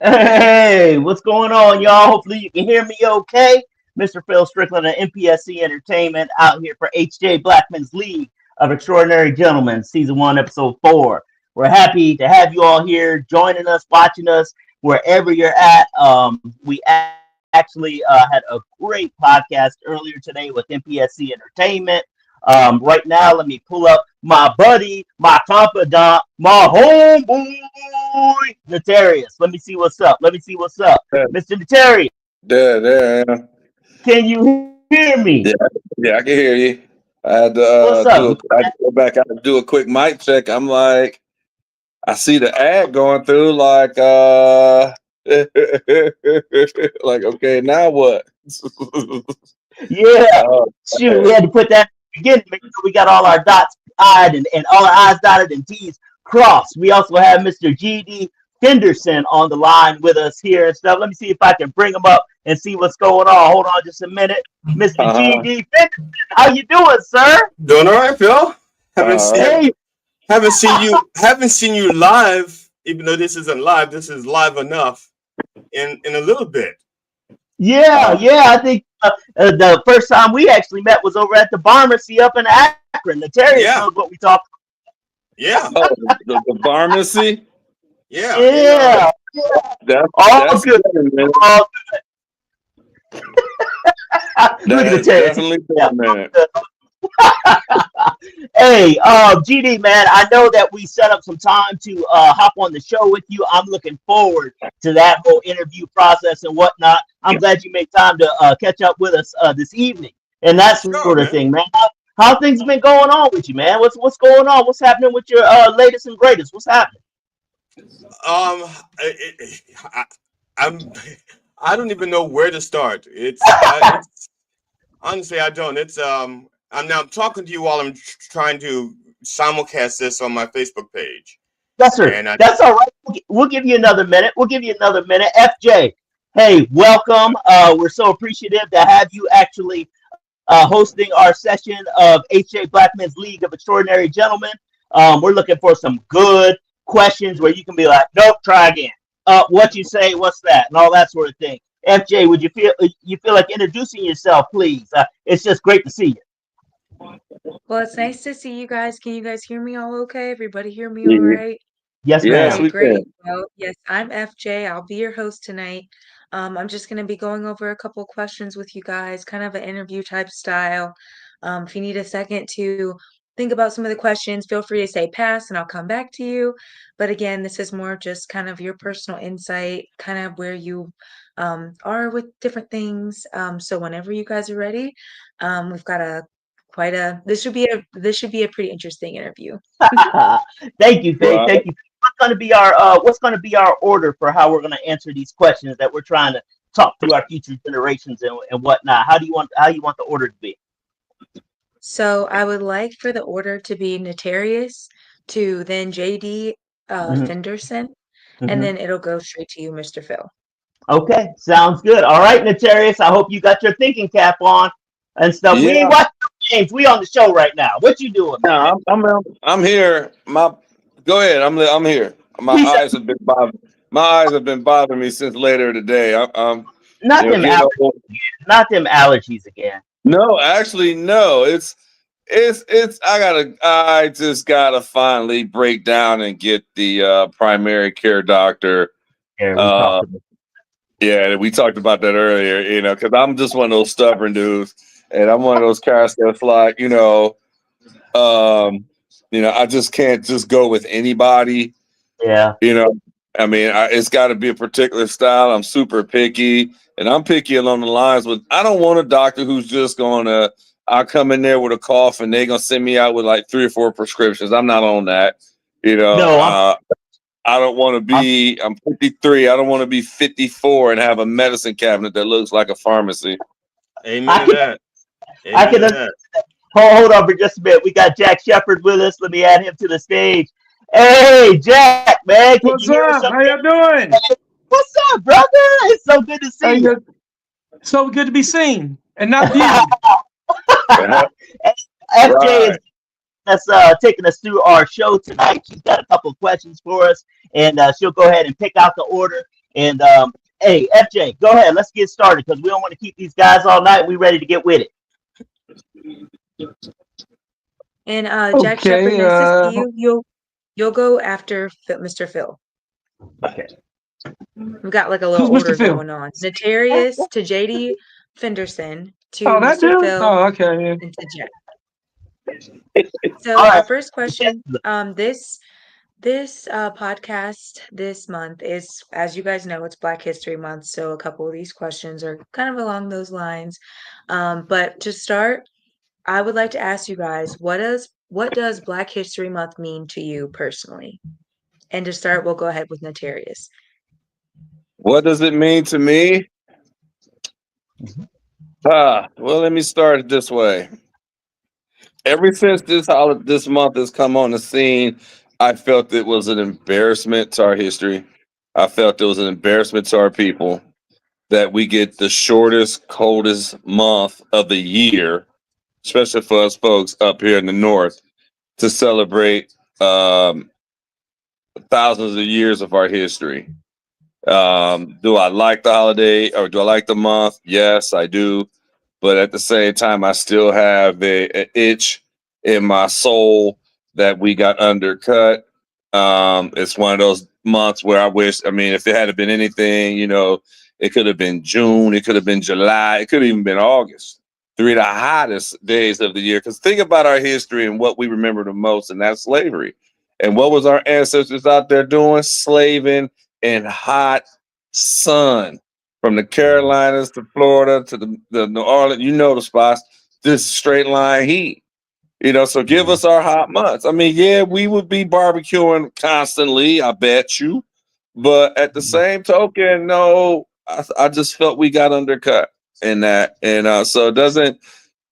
Hey, what's going on, y'all? Hopefully you can hear me okay. Mr. Phil Strickland of NPSC Entertainment out here for HJ Blackmen's League of Extraordinary Gentlemen, Season 1, Episode 4. We're happy to have you all here joining us, watching us, wherever you're at. We actually had a great podcast earlier today with NPSC Entertainment. Right now, let me pull up my buddy, my confidant, my homeboy, Notarius. Let me see what's up. Let me see what's up. Yeah, Mr. Notarius, there. can you hear me? Yeah, yeah, I can hear you. I had to What's up? I had to go back out and do a quick mic check. I'm like, I see the ad going through, like, like, okay, now what? Yeah. Oh, Shoot, we man. had to put that again. Make sure we got all our dots I'd and all our I's dotted and T's crossed. We also have Mr. G.D. Fenderson on the line with us here and stuff. Let me see if I can bring him up and see what's going on. Hold on just a minute. Mr. Uh-huh. G.D. Fenderson, how you doing, sir? Doing all right, Phil. Haven't All seen right. Hey, haven't seen you live. Even though this isn't live, this is live enough in a little bit. yeah, Uh, yeah. I think the first time we actually met was over at the pharmacy up in Akron. The Terriers knows Yeah, what we talked. yeah, oh, the pharmacy? yeah. Yeah, all That's good. better, man. All That Look at the is Terriers. definitely Yeah, better, man. hey, GD man, I know that we set up some time to hop on the show with you. I'm looking forward to that whole interview process and whatnot. I'm glad you made time to catch up with us this evening and that sort of Sure, thing, man. man. How things been going on with you, man? What's going on? What's happening with your latest and greatest? What's happening? Um, I, I'm I don't even know where to start. It's honestly I don't. I'm now talking to you while I'm trying to simulcast this on my Facebook page, Yes, sir. and I That's all right. We'll give you another minute. We'll give you another minute. FJ, hey, welcome. We're so appreciative to have you actually hosting our session of HJ Blackman's League of Extraordinary Gentlemen. We're looking for some good questions where you can be like, nope, try again. What you say, what's that, and all that sort of thing. FJ, would you feel like introducing yourself, please? It's just great to see you. Well, it's nice to see you guys. Can you guys hear me all okay? Everybody hear me all Yeah. right? Yes, Yes, ma'am. Okay, we great. can. Well, yes, I'm FJ. I'll be your host tonight. I'm just going to be going over a couple questions with you guys, kind of an interview type style. If you need a second to think about some of the questions, feel free to say pass and I'll come back to you. But again, this is more just kind of your personal insight, kind of where you are with different things. So whenever you guys are ready, we've got a quite a this should be a pretty interesting interview. Thank you, Faith. Right. Thank you. What's going to be our order for how we're going to answer these questions that we're trying to talk to our future generations and whatnot? How you want the order to be? So I would like for the order to be Notarius to then JD Hmm. Fenderson, and Hmm. then it'll go straight to you, Mr. Phil. Okay, sounds good. All right, Notarius. I hope you got your thinking cap on and stuff. We ain't Yeah, watching the games. We on the show right now. What you doing, man? yeah, I'm here. Go ahead. I'm here. My He said, eyes have been bothering. My eyes have been bothering me since later today. I'm not them getting allergies, old. not them allergies again. No, actually, no. It's. I just gotta finally break down and get the primary care doctor. Yeah, we Uh, talked about. yeah, we talked about that earlier. Because I'm just one of those stubborn dudes, and I'm one of those cats that's like, um, I just can't just go with anybody. Yeah. You know, I mean, it's got to be a particular style. I'm super picky, and I'm picky along the lines with I don't want a doctor who's just gonna. I come in there with a cough, and they're gonna send me out with like 3 or 4 prescriptions. I'm not on that. You know, No, uh, I don't want to I'm be. I'm 53. I don't want to be 54 and have a medicine cabinet that looks like a pharmacy. amen I to can that. I Amen can to that. hold on for just a minute. We got Jack Shepard with us. Let me add him to the stage. Hey, Jack, man, can you What's hear us up? How okay? you doing? What's up, brother? It's so good to Hey, see you. you're so good to be seen and not viewed. FJ is Right. taking us through our show tonight. She's got a couple of questions for us, and she'll go ahead and pick out the order. And hey, FJ, go ahead. Let's get started because we don't want to keep these guys all night. We ready to get with it. And Jack Shepherd, Okay. nice to see you. You'll go after Mr. Phil. Okay. We've got like a little Who's Mr. order Phil? going on. Natarius to JD Fenderson to Oh, that Mr. dude? Phil Oh, okay. and to Jack. So All our right. first question, this podcast this month is, as you guys know, it's Black History Month. So a couple of these questions are kind of along those lines. But to start, I would like to ask you guys, what does Black History Month mean to you personally? And to start, we'll go ahead with Natarius. What does it mean to me? Well, let me start it this way. Ever since this month has come on the scene, I felt it was an embarrassment to our history. I felt it was an embarrassment to our people that we get the shortest, coldest month of the year, especially for us folks up here in the north, to celebrate thousands of years of our history. Do I like the holiday or do I like the month? Yes, I do. But at the same time, I still have an itch in my soul that we got undercut. It's one of those months where I wish, I mean, if it had been anything, it could have been June, it could have been July, it could have even been August. 3 of the hottest days of the year. Because think about our history and what we remember the most, and that's slavery. And what was our ancestors out there doing? Slaving in hot sun from the Carolinas to Florida to the New Orleans, the spots, this straight line heat. So give us our hot months. I mean, yeah, we would be barbecuing constantly, I bet you. But at the same token, no, I just felt we got undercut in that. And so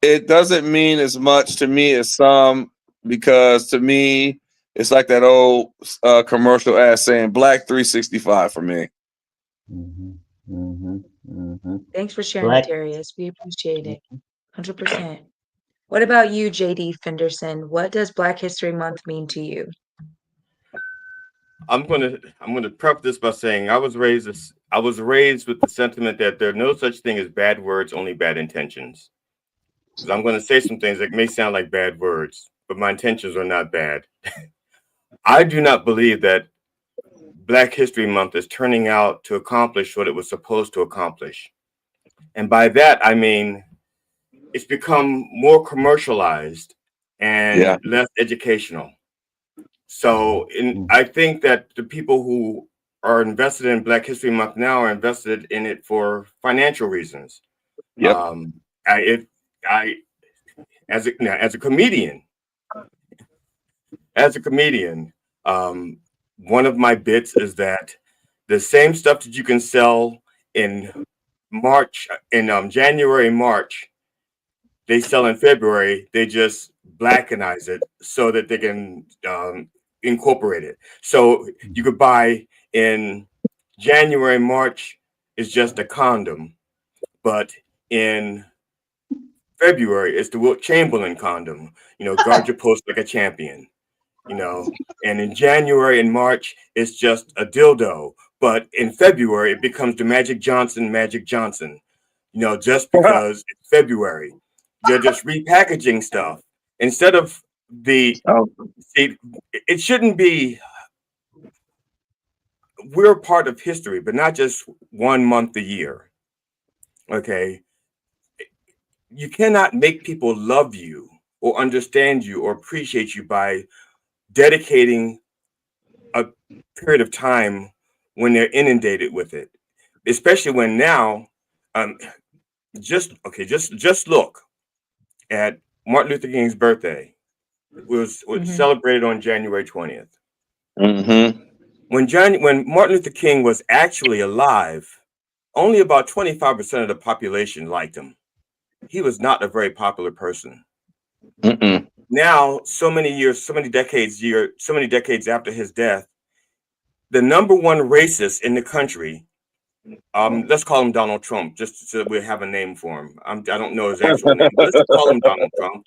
it doesn't mean as much to me as some, because to me, it's like that old commercial ad saying Black 365 for me. Thanks for sharing, Black. Natarius. We appreciate it. 100%. What about you, JD Fenderson? What does Black History Month mean to you? I'm gonna prep this by saying I was raised with the sentiment that there are no such thing as bad words, only bad intentions. Because I'm going to say some things that may sound like bad words, but my intentions are not bad. I do not believe that Black History Month is turning out to accomplish what it was supposed to accomplish. And by that, I mean, it's become more commercialized and less educational. So I think that the people who are invested in Black History Month now are invested in it for financial reasons. Yep. As a comedian, one of my bits is that the same stuff that you can sell in January and March, they sell in February. They just blackenize it so that they can incorporate it. So you could buy in January, March is just a condom, but in February it's the Wilt Chamberlain condom. Guard your post like a champion. And in January and March it's just a dildo, but in February it becomes the Magic Johnson. Just because it's February, they're just repackaging stuff instead of it shouldn't be. We're part of history, but not just 1 month a year. Okay. You cannot make people love you or understand you or appreciate you by dedicating a period of time when they're inundated with it, especially when now, just look at Martin Luther King's birthday. It was celebrated on January 20th. When Martin Luther King was actually alive, only about 25% of the population liked him. He was not a very popular person. Now, so many decades after his death, the number one racist in the country, let's call him Donald Trump, just so we have a name for him. I don't know his actual name, but let's call him Donald Trump.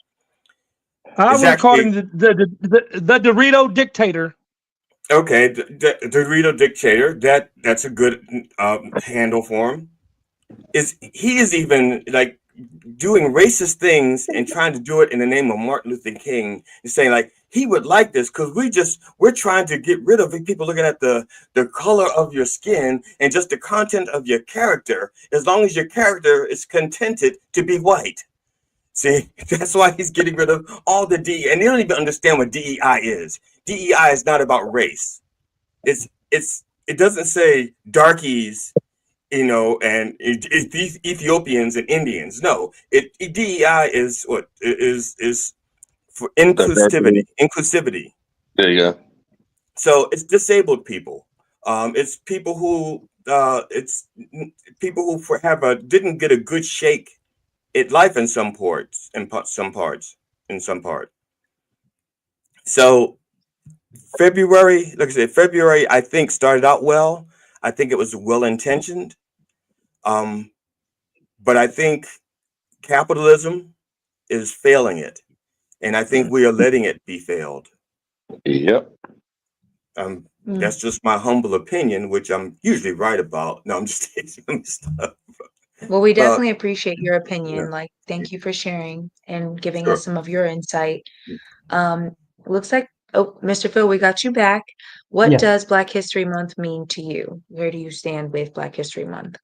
I would have called him the Dorito dictator. Okay, the Dorito dictator. That's a good handle for him. He is even like doing racist things and trying to do it in the name of Martin Luther King and saying like he would like this because we're trying to get rid of people looking at the color of your skin and just the content of your character as long as your character is contented to be white. See, that's why he's getting rid of all the DE, and they don't even understand what DEI is. DEI is not about race. It doesn't say darkies, and Ethiopians and Indians. No, DEI is what is for inclusivity. Inclusivity. There you go. So it's disabled people. It's people who didn't get a good shake at life in some parts. So February, like I said, February I think started out well. I think it was well intentioned. But I think capitalism is failing it, and I think we are letting it be failed. Yep. That's just my humble opinion, which I'm usually right about. No, I'm just taking stuff. Well, we definitely appreciate your opinion. Yeah. Like, thank you for sharing and giving Sure. us some of your insight. Looks like, oh, Mr. Phil, we got you back. What Yeah. does Black History Month mean to you? Where do you stand with Black History Month?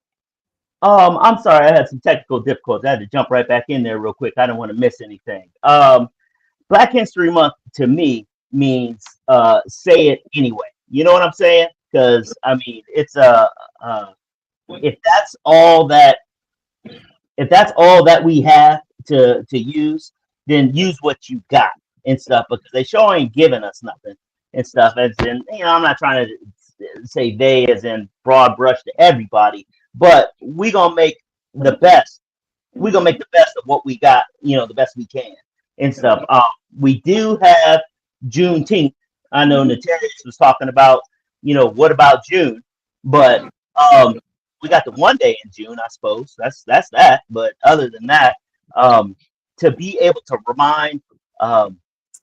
I'm sorry, I had some technical difficulties. I had to jump right back in there real quick. I didn't want to miss anything. Black History Month to me means say it anyway. You know what I'm saying? Because I mean, it's if that's all that we have to use, then use what you got and stuff, because they sure ain't giving us nothing and stuff. As in, I'm not trying to say they as in broad brush to everybody, but we gonna make the best. We're gonna make the best of what we got, the best we can and stuff. We do have Juneteenth. I know Natarius was talking about, what about June? But we got the one day in June, I suppose. That's that. But other than that, to be able to remind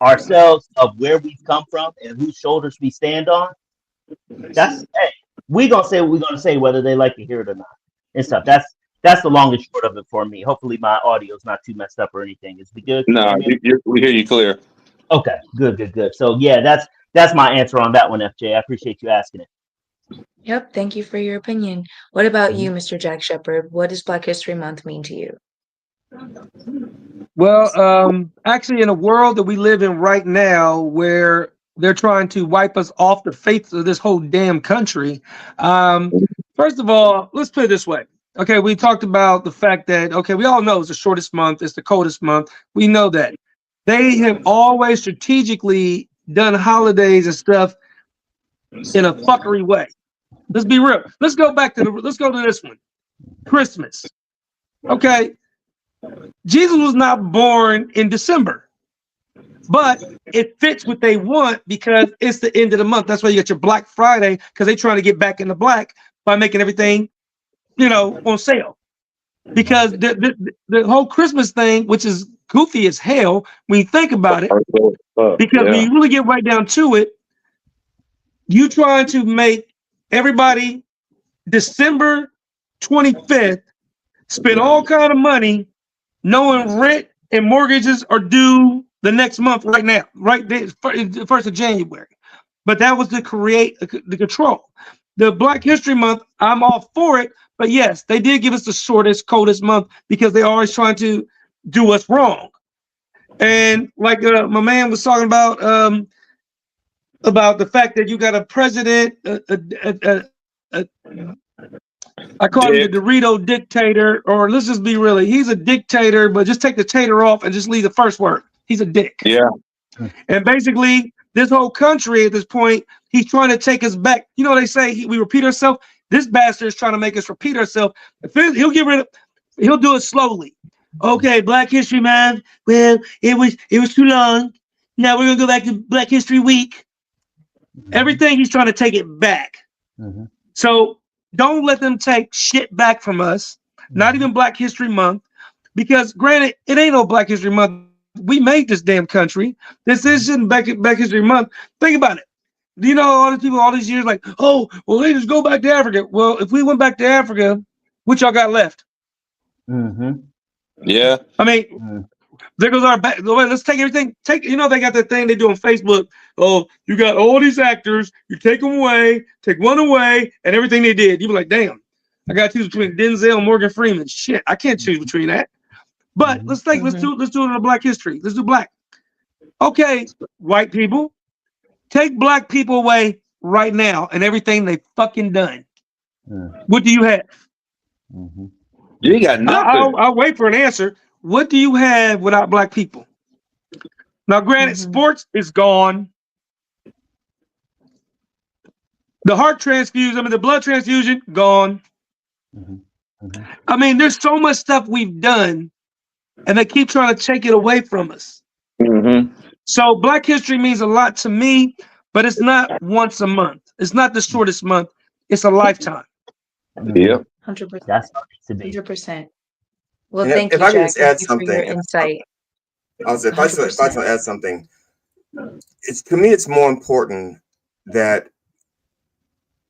ourselves of where we've come from and whose shoulders we stand on, we gonna say what we're gonna say, whether they like to hear it or not and stuff. That's the long and short of it for me. Hopefully my audio's not too messed up or anything. Is we good? No, we hear you clear. Okay, good. So yeah, that's my answer on that one, FJ. I appreciate you asking it. Yep, thank you for your opinion. What about you, Mr. Jack Shepard? What does Black History Month mean to you? Well, actually, in a world that we live in right now, where they're trying to wipe us off the face of this whole damn country, first of all, let's put it this way. Okay, we talked about the fact that, okay, we all know it's the shortest month, it's the coldest month. We know that. They have always strategically done holidays and stuff in a fuckery way. Let's be real. Let's go to this one. Christmas. Okay. Jesus was not born in December, but it fits what they want because it's the end of the month. That's why you get your Black Friday, because they're trying to get back in the black by making everything, on sale. Because the whole Christmas thing, which is goofy as hell when you think about it, because when you really get right down to it, you trying to make everybody December 25th spend all kind of money, knowing rent and mortgages are due the next month right now, right there, the 1st of January. But that was to create the control. The Black History Month, I'm all for it. But yes, they did give us the shortest, coldest month because they're always trying to do us wrong. And like my man was talking about the fact that you got a president, I call him the Dorito dictator, or let's just be really, he's a dictator, but just take the tater off and just leave the first word. He's a dick. Yeah. And basically, this whole country at this point, he's trying to take us back. They say we repeat ourselves. This bastard is trying to make us repeat ourselves. He'll do it slowly. Okay, Black History Month. Well, it was too long. Now we're gonna go back to Black History Week. Everything he's trying to take it back. Mm-hmm. So don't let them take shit back from us. Not even Black History Month, because granted, it ain't no Black History Month. We made this damn country. This isn't Black History Month. Think about it. you know, all these people, all these years, like, oh, well, they just go back to Africa. Well, if we went back to Africa, what y'all got left? Mm-hmm. Yeah. I mean, there goes our back. Let's take everything. You know, they got that thing they do on Facebook. Oh, you got all these actors. You take them away, take one away, and everything they did. You be like, damn, I got to choose between Denzel and Morgan Freeman. Shit, I can't choose between that. But let's do it in a Black history. Let's do Black. Okay, white people, take Black people away right now and everything they fucking done. What do you have? You ain't got nothing. I'll wait for an answer. What do you have without Black people? Now, granted, sports is gone. The heart transfusion, the blood transfusion, gone. I mean, there's so much stuff we've done, and they keep trying to take it away from us. So Black History means a lot to me, but it's not once a month. It's not the shortest month. It's a lifetime. Yep. 100%. That's what it should be. 100%. Well, And thank if you, I can Jack. just add Thank you for your something, insight. if I can add something, to me, it's more important that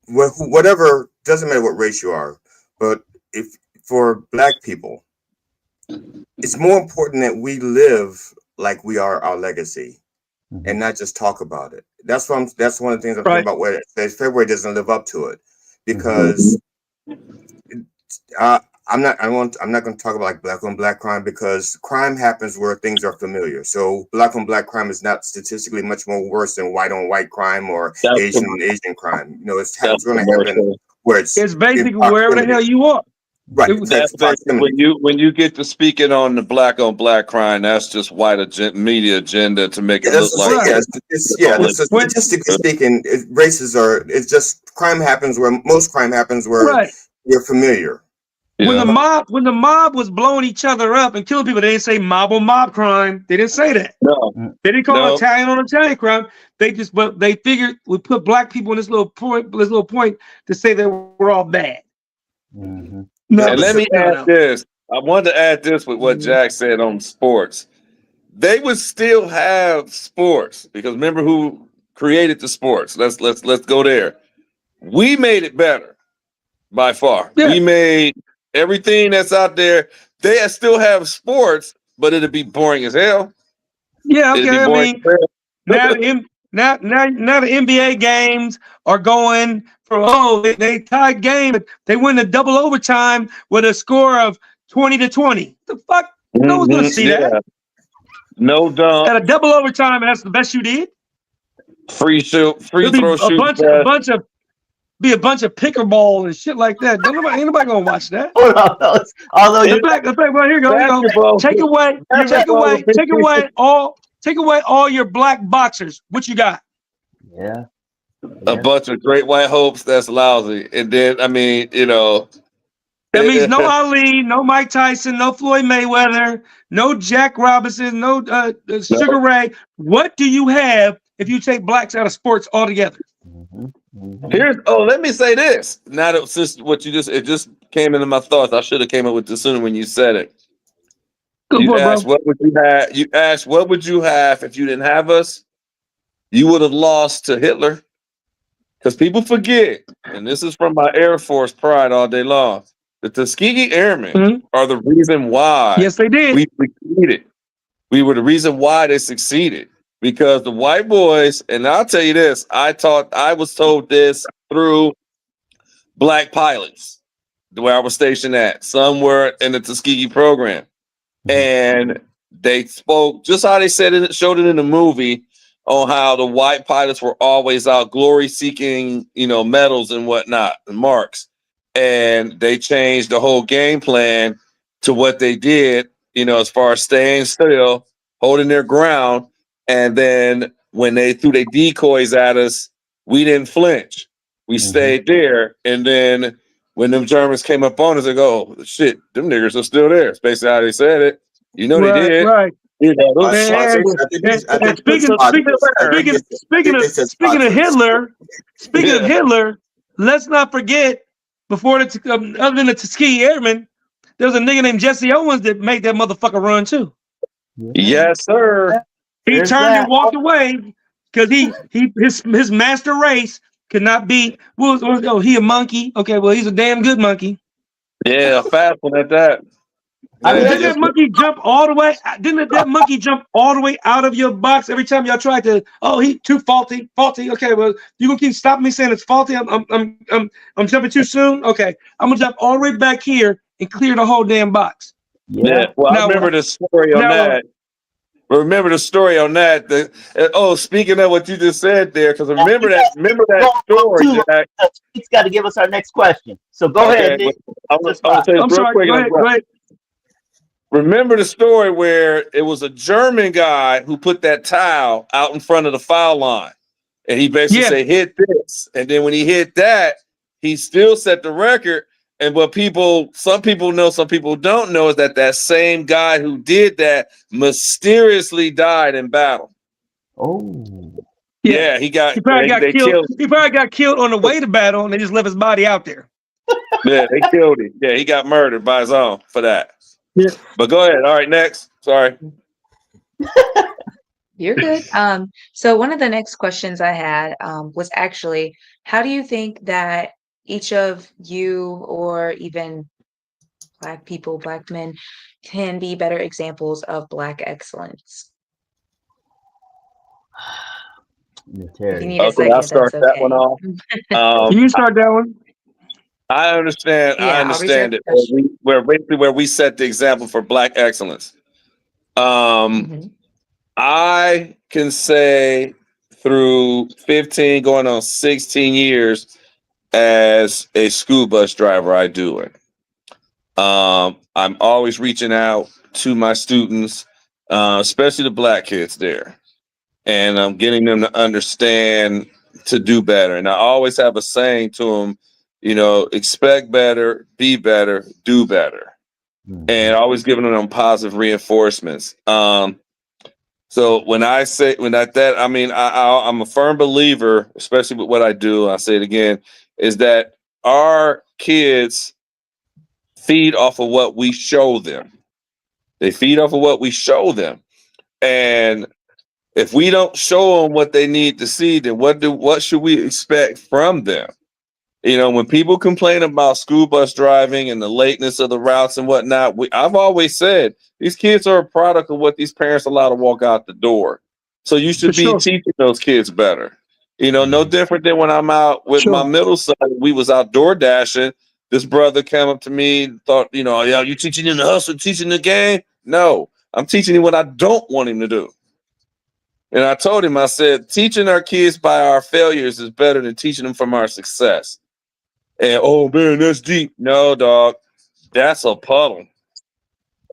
whatever, doesn't matter what race you are, but if for Black people, it's more important that we live like we are our legacy and not just talk about it. That's one of the things I'm thinking about where it says February doesn't live up to it, because I'm not going to talk about like Black on Black crime, because crime happens where things are familiar. So Black on Black crime is not statistically much more worse than white on white crime or Asian on Asian crime. You know, it's going to happen where it's basically wherever the hell you are. Right. When you get to speaking on the Black on Black crime, that's just white media agenda to make it look like statistically speaking, it's just crime happens where you're familiar. When the mob was blowing each other up and killing people, they didn't say mob on mob crime. They didn't say that. No. They didn't call Italian on Italian crime. But they figured we put Black people in this little point to say that we're all bad. No, and let me add this. I wanted to add this with what Jack said on sports. They would still have sports, because remember who created the sports. Let's go there. We made it better by far. Yeah. We made everything that's out there. They still have sports, but it'd be boring as hell. Yeah, okay. I mean, now the NBA games are going for they tied game, but they win the double overtime with a score of 20-20. The fuck? No one's gonna see that. No doubt. At a double overtime, and that's the best you did. Free throw shoot. Be a bunch of pickleball and shit like that. Ain't nobody gonna watch that. Although the fact, well, here you go. Take away all your Black boxers. What you got? Yeah. A bunch of great white hopes. That's lousy. And then, I mean, you know, that means no Ali, no Mike Tyson, no Floyd Mayweather, no Jack Robinson, no Sugar Ray. What do you have if you take Blacks out of sports altogether? Let me say this. Now that since it just came into my thoughts. I should have came up with this sooner when you said it. You asked what would you have if you didn't have us? You would have lost to Hitler. Because people forget, and this is from my Air Force pride all day long, the Tuskegee Airmen are the reason why they did. We succeeded. We were the reason why they succeeded. Because the white boys, and I'll tell you this, I was told this through Black pilots, where I was stationed at, somewhere in the Tuskegee program. And they spoke just how they said it, showed it in the movie, on how the white pilots were always out glory seeking, medals and whatnot, and marks. And they changed the whole game plan to what they did, as far as staying still, holding their ground. And then when they threw their decoys at us, we didn't flinch. We stayed there. And then when them Germans came up on us, they go, oh, shit, them niggers are still there. It's basically how they said it. They did. Right. Speaking of Hitler, let's not forget, before other than the Tuskegee Airmen, there was a nigga named Jesse Owens that made that motherfucker run too. Yes, sir. He turned and walked away because his master race could not be. Oh, he a monkey? Okay, well, he's a damn good monkey. Yeah, a fast one at that. I mean, Man, Didn't that just, monkey jump all the way? Didn't that monkey jump all the way out of your box every time y'all tried to? Oh, he too faulty. Okay, well, you gonna keep stopping me saying it's faulty? I'm jumping too soon. Okay, I'm gonna jump all the way back here and clear the whole damn box. yeah. Well, I Now, remember the story on now, that. Remember the story on that. Speaking of what you just said there, because remember that story, Jack. He's got to give us our next question. So go ahead, Nick. I'm gonna say this I'm real sorry. quick. Go ahead. Remember the story where it was a German guy who put that towel out in front of the foul line, and he basically said, "Hit this," and then when he hit that, he still set the record. And what some people know, some people don't know, is that same guy who did that mysteriously died in battle. Oh, yeah, he probably got killed. He probably got killed on the way to battle, and they just left his body out there. Yeah, they killed him. Yeah, he got murdered by his own for that. Yeah. But go ahead. All right, next. Sorry. You're good. So one of the next questions I had was actually, how do you think that each of you, or even Black people, Black men, can be better examples of Black excellence? If you need a second, I'll start that's that one okay. off. Can you start that one? I understand. Yeah, I I'll understand reserve it. the Where we set the example for Black excellence. Mhm. I can say through 15 going on 16 years as a school bus driver, I do it. I'm always reaching out to my students, especially the Black kids there, and I'm getting them to understand to do better. And I always have a saying to them, expect better, be better, do better. And always giving them positive reinforcements. So when I say I mean I'm a firm believer, especially with what I do. I say it again, is that our kids feed off of what we show them. They feed off of what we show them, and if we don't show them what they need to see, then what should we expect from them? When people complain about school bus driving and the lateness of the routes and whatnot, I've always said these kids are a product of what these parents allow to walk out the door. So you should be teaching those kids better. No different than when I'm out with my middle son. We was outdoor dashing. This brother came up to me and thought, yeah, you teaching him the hustle, teaching the game? No, I'm teaching him what I don't want him to do. And I told him, I said, teaching our kids by our failures is better than teaching them from our success. And oh man, that's deep. No, dog, that's a puddle.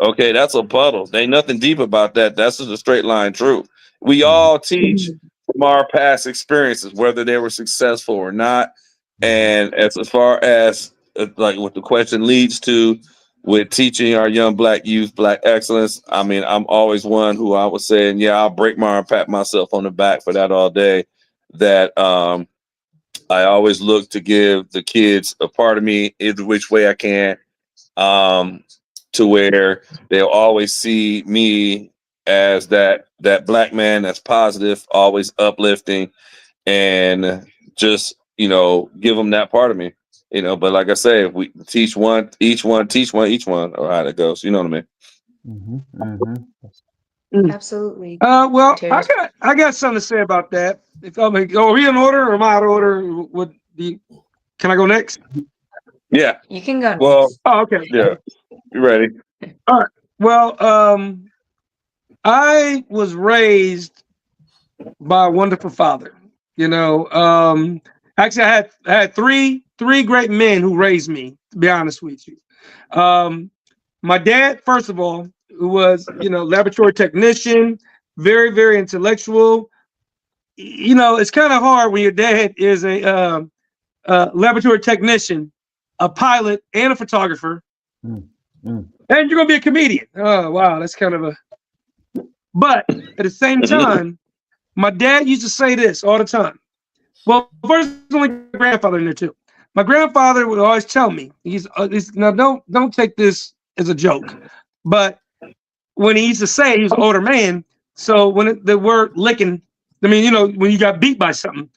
Okay, that's a puddle. There ain't nothing deep about that. That's just a straight line truth. We all teach from our past experiences, whether they were successful or not. And as far as like what the question leads to with teaching our young Black youth Black excellence, I mean, I'm always one who I was saying, yeah, I'll break my arm, pat myself on the back for that all day. That I always look to give the kids a part of me either which way I can, to where they'll always see me as that Black man that's positive, always uplifting, and just give them that part of me. But like I say, if we teach one, each one, or how that goes, you know what I mean? Absolutely. Well, I got something to say about that. If are we in order or am I out of order? Can I go next? Yeah. You can go. Well, okay. Yeah. You ready? All right. Well, I was raised by a wonderful father. Actually, I had three great men who raised me. To be honest with you, my dad, first of all, who was laboratory technician, very very intellectual. It's kind of hard when your dad is a laboratory technician, a pilot, and a photographer. And you're gonna be a comedian. Oh wow, that's kind of a. But at the same time, my dad used to say this all the time. Well, first, my grandfather in there too. My grandfather would always tell me, he's now don't take this as a joke, but when he used to say he was an older man, so when the word licking I mean, you know, when you got beat by something.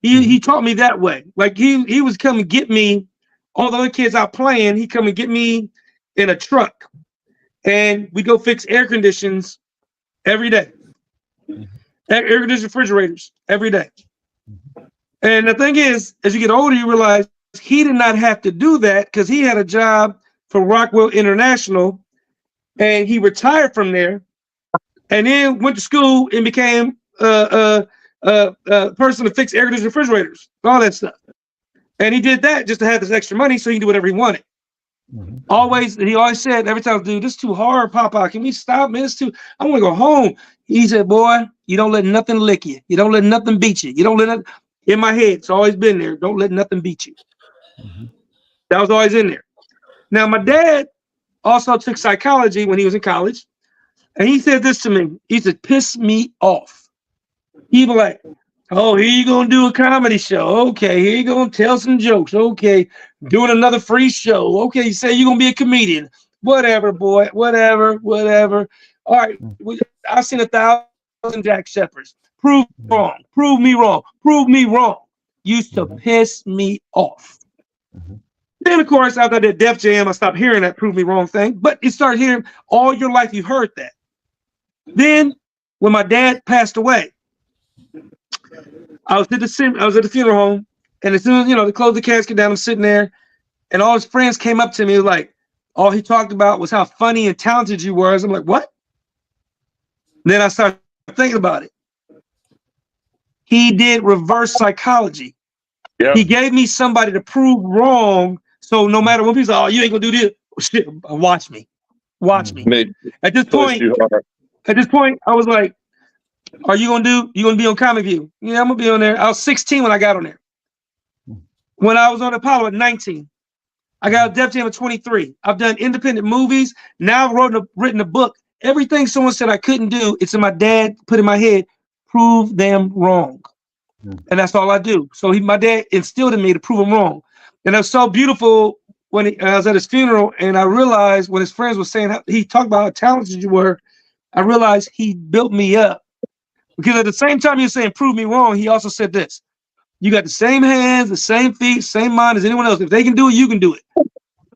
He taught me that way. Like he was come and get me, all the other kids out playing, he come and get me in a truck. And we go fix air conditions every day. Air conditioned refrigerators every day. And the thing is, as you get older, you realize he did not have to do that because he had a job for Rockwell International and he retired from there and then went to school and became a person to fix air conditioned refrigerators, all that stuff. And he did that just to have this extra money so he can do whatever he wanted. He always said every time, dude, this is too hard, Papa. Can we stop, man? It's too, I want to go home. He said, boy, you don't let nothing lick you. You don't let nothing beat you. You don't let it, in my head, it's always been there. Don't let nothing beat you. That was always in there. Now, my dad also took psychology when he was in college. And he said this to me. He said, piss me off. He was like, oh, here you gonna do a comedy show. Okay, here you gonna tell some jokes. Okay, doing another free show. Okay, you say you're gonna be a comedian. Whatever, boy, whatever. All right, I've seen 1,000 Jack Shepherds. Prove wrong, prove me wrong, prove me wrong. Used to piss me off. Then, of course, after that Def Jam, I stopped hearing that prove me wrong thing. But you start hearing all your life, you heard that. Then, when my dad passed away, I was at the funeral home, and as soon as, you know, they closed the casket down, I'm sitting there, and all his friends came up to me like, all he talked about was how funny and talented you were. I'm like, what? And then I started thinking about it. He did reverse psychology. He gave me somebody to prove wrong. So no matter what people say, oh, you ain't gonna do this. Oh, shit, watch me. At this point, I was like, are you gonna be on Comic View? Yeah, I'm gonna be on there. I was 16 when I got on there. When I was on Apollo at 19, I got a Def Jam at 23. I've done independent movies. Now I've written a book. Everything someone said I couldn't do, it's in my dad put in my head, prove them wrong. And that's all I do. So my dad instilled in me to prove him wrong. And it was so beautiful when I was at his funeral, and I realized when his friends were saying, he talked about how talented you were, I realized he built me up. Because at the same time he was saying, prove me wrong, he also said this: you got the same hands, the same feet, same mind as anyone else. If they can do it, you can do it.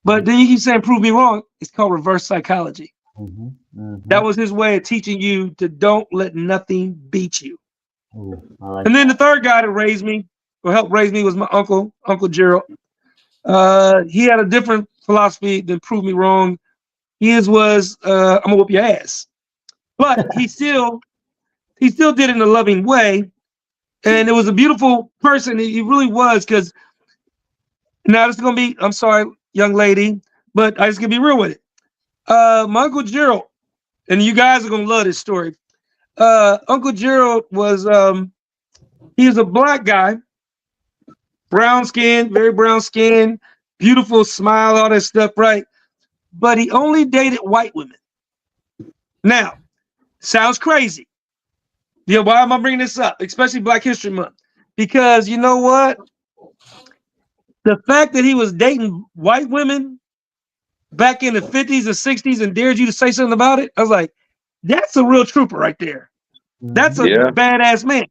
But then you keep saying, prove me wrong. It's called reverse psychology. That was his way of teaching you to don't let nothing beat you. And then the third guy that raised me, or helped raise me, was my Uncle Gerald. He had a different philosophy than prove me wrong. His was, I'm gonna whoop your ass. But he still did it in a loving way. And it was a beautiful person. He really was, because now this is gonna be, I'm sorry, young lady, but I just gonna be real with it. My Uncle Gerald, and you guys are gonna love this story. Uncle Gerald was, he was a black guy, brown skin, very brown skin, beautiful smile, all that stuff, right? But he only dated white women. Now, sounds crazy. Yeah, why am I bringing this up? Especially Black History Month. Because you know what? The fact that he was dating white women back in the 50s and 60s and dared you to say something about it, I was like, that's a real trooper right there. That's a badass man.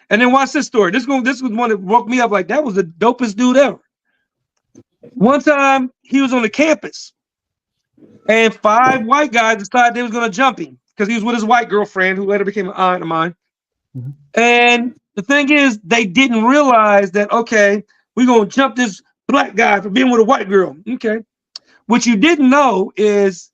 And then watch this story. This was one that woke me up like, that was the dopest dude ever. One time he was on the campus and 5 white guys decided they was going to jump him because he was with his white girlfriend who later became an aunt of mine. And the thing is, they didn't realize that, okay, we're going to jump this black guy for being with a white girl. Okay. What you didn't know is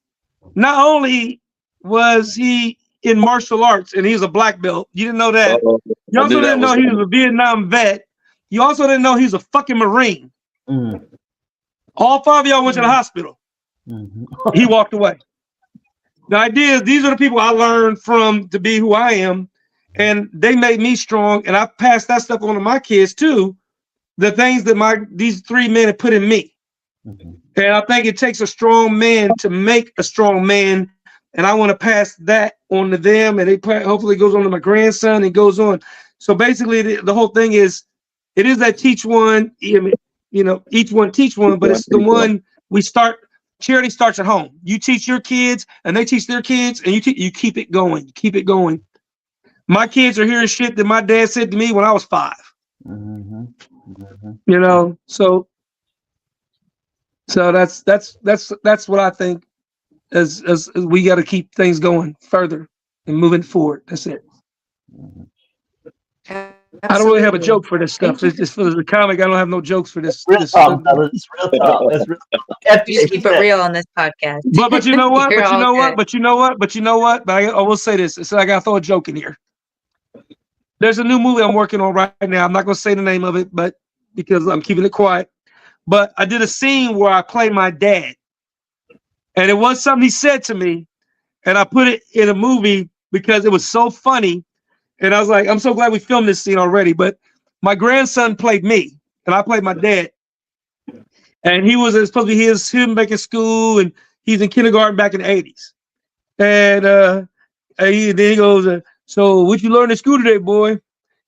not only was he in martial arts and he's a black belt, you didn't know that. You also didn't know he was a Vietnam vet. You also didn't know he was a fucking Marine. All 5 of y'all went to the hospital. He walked away. The idea is, these are the people I learned from to be who I am, and they made me strong, and I passed that stuff on to my kids too. The things that these 3 men have put in me. And I think it takes a strong man to make a strong man, and I want to pass that on to them, and hopefully it goes on to my grandson and goes on. So basically, the whole thing is, it is that teach one, you know, each one teach one, but it's the one we start. Charity starts at home. You teach your kids, and they teach their kids, and you keep it going. Keep it going. My kids are hearing shit that my dad said to me when I was 5. Mhm. Mhm. You know, so that's what I think as we got to keep things going further and moving forward. That's it. Mhm. I don't really have a Absolutely. joke for this stuff. Thank you It's just for the comic. I don't have no jokes for this. Real This talk, stuff. fellas. It's real talk. That's real talk. We just keep it FJ, real on this podcast. But you know what? You're But you all know what? good. But you know what? But you know what? But I will say this. So I gotta throw a joke in here. There's a new movie I'm working on right now. I'm not gonna say the name of it, but because I'm keeping it quiet. But I did a scene where I play my dad, and it was something he said to me, and I put it in a movie because it was so funny. And I was like, I'm so glad we filmed this scene already. But my grandson played me, and I played my dad. And he was supposed to be him back in school, and he's in kindergarten back in the 80s. And then he goes, so what you learned at school today, boy?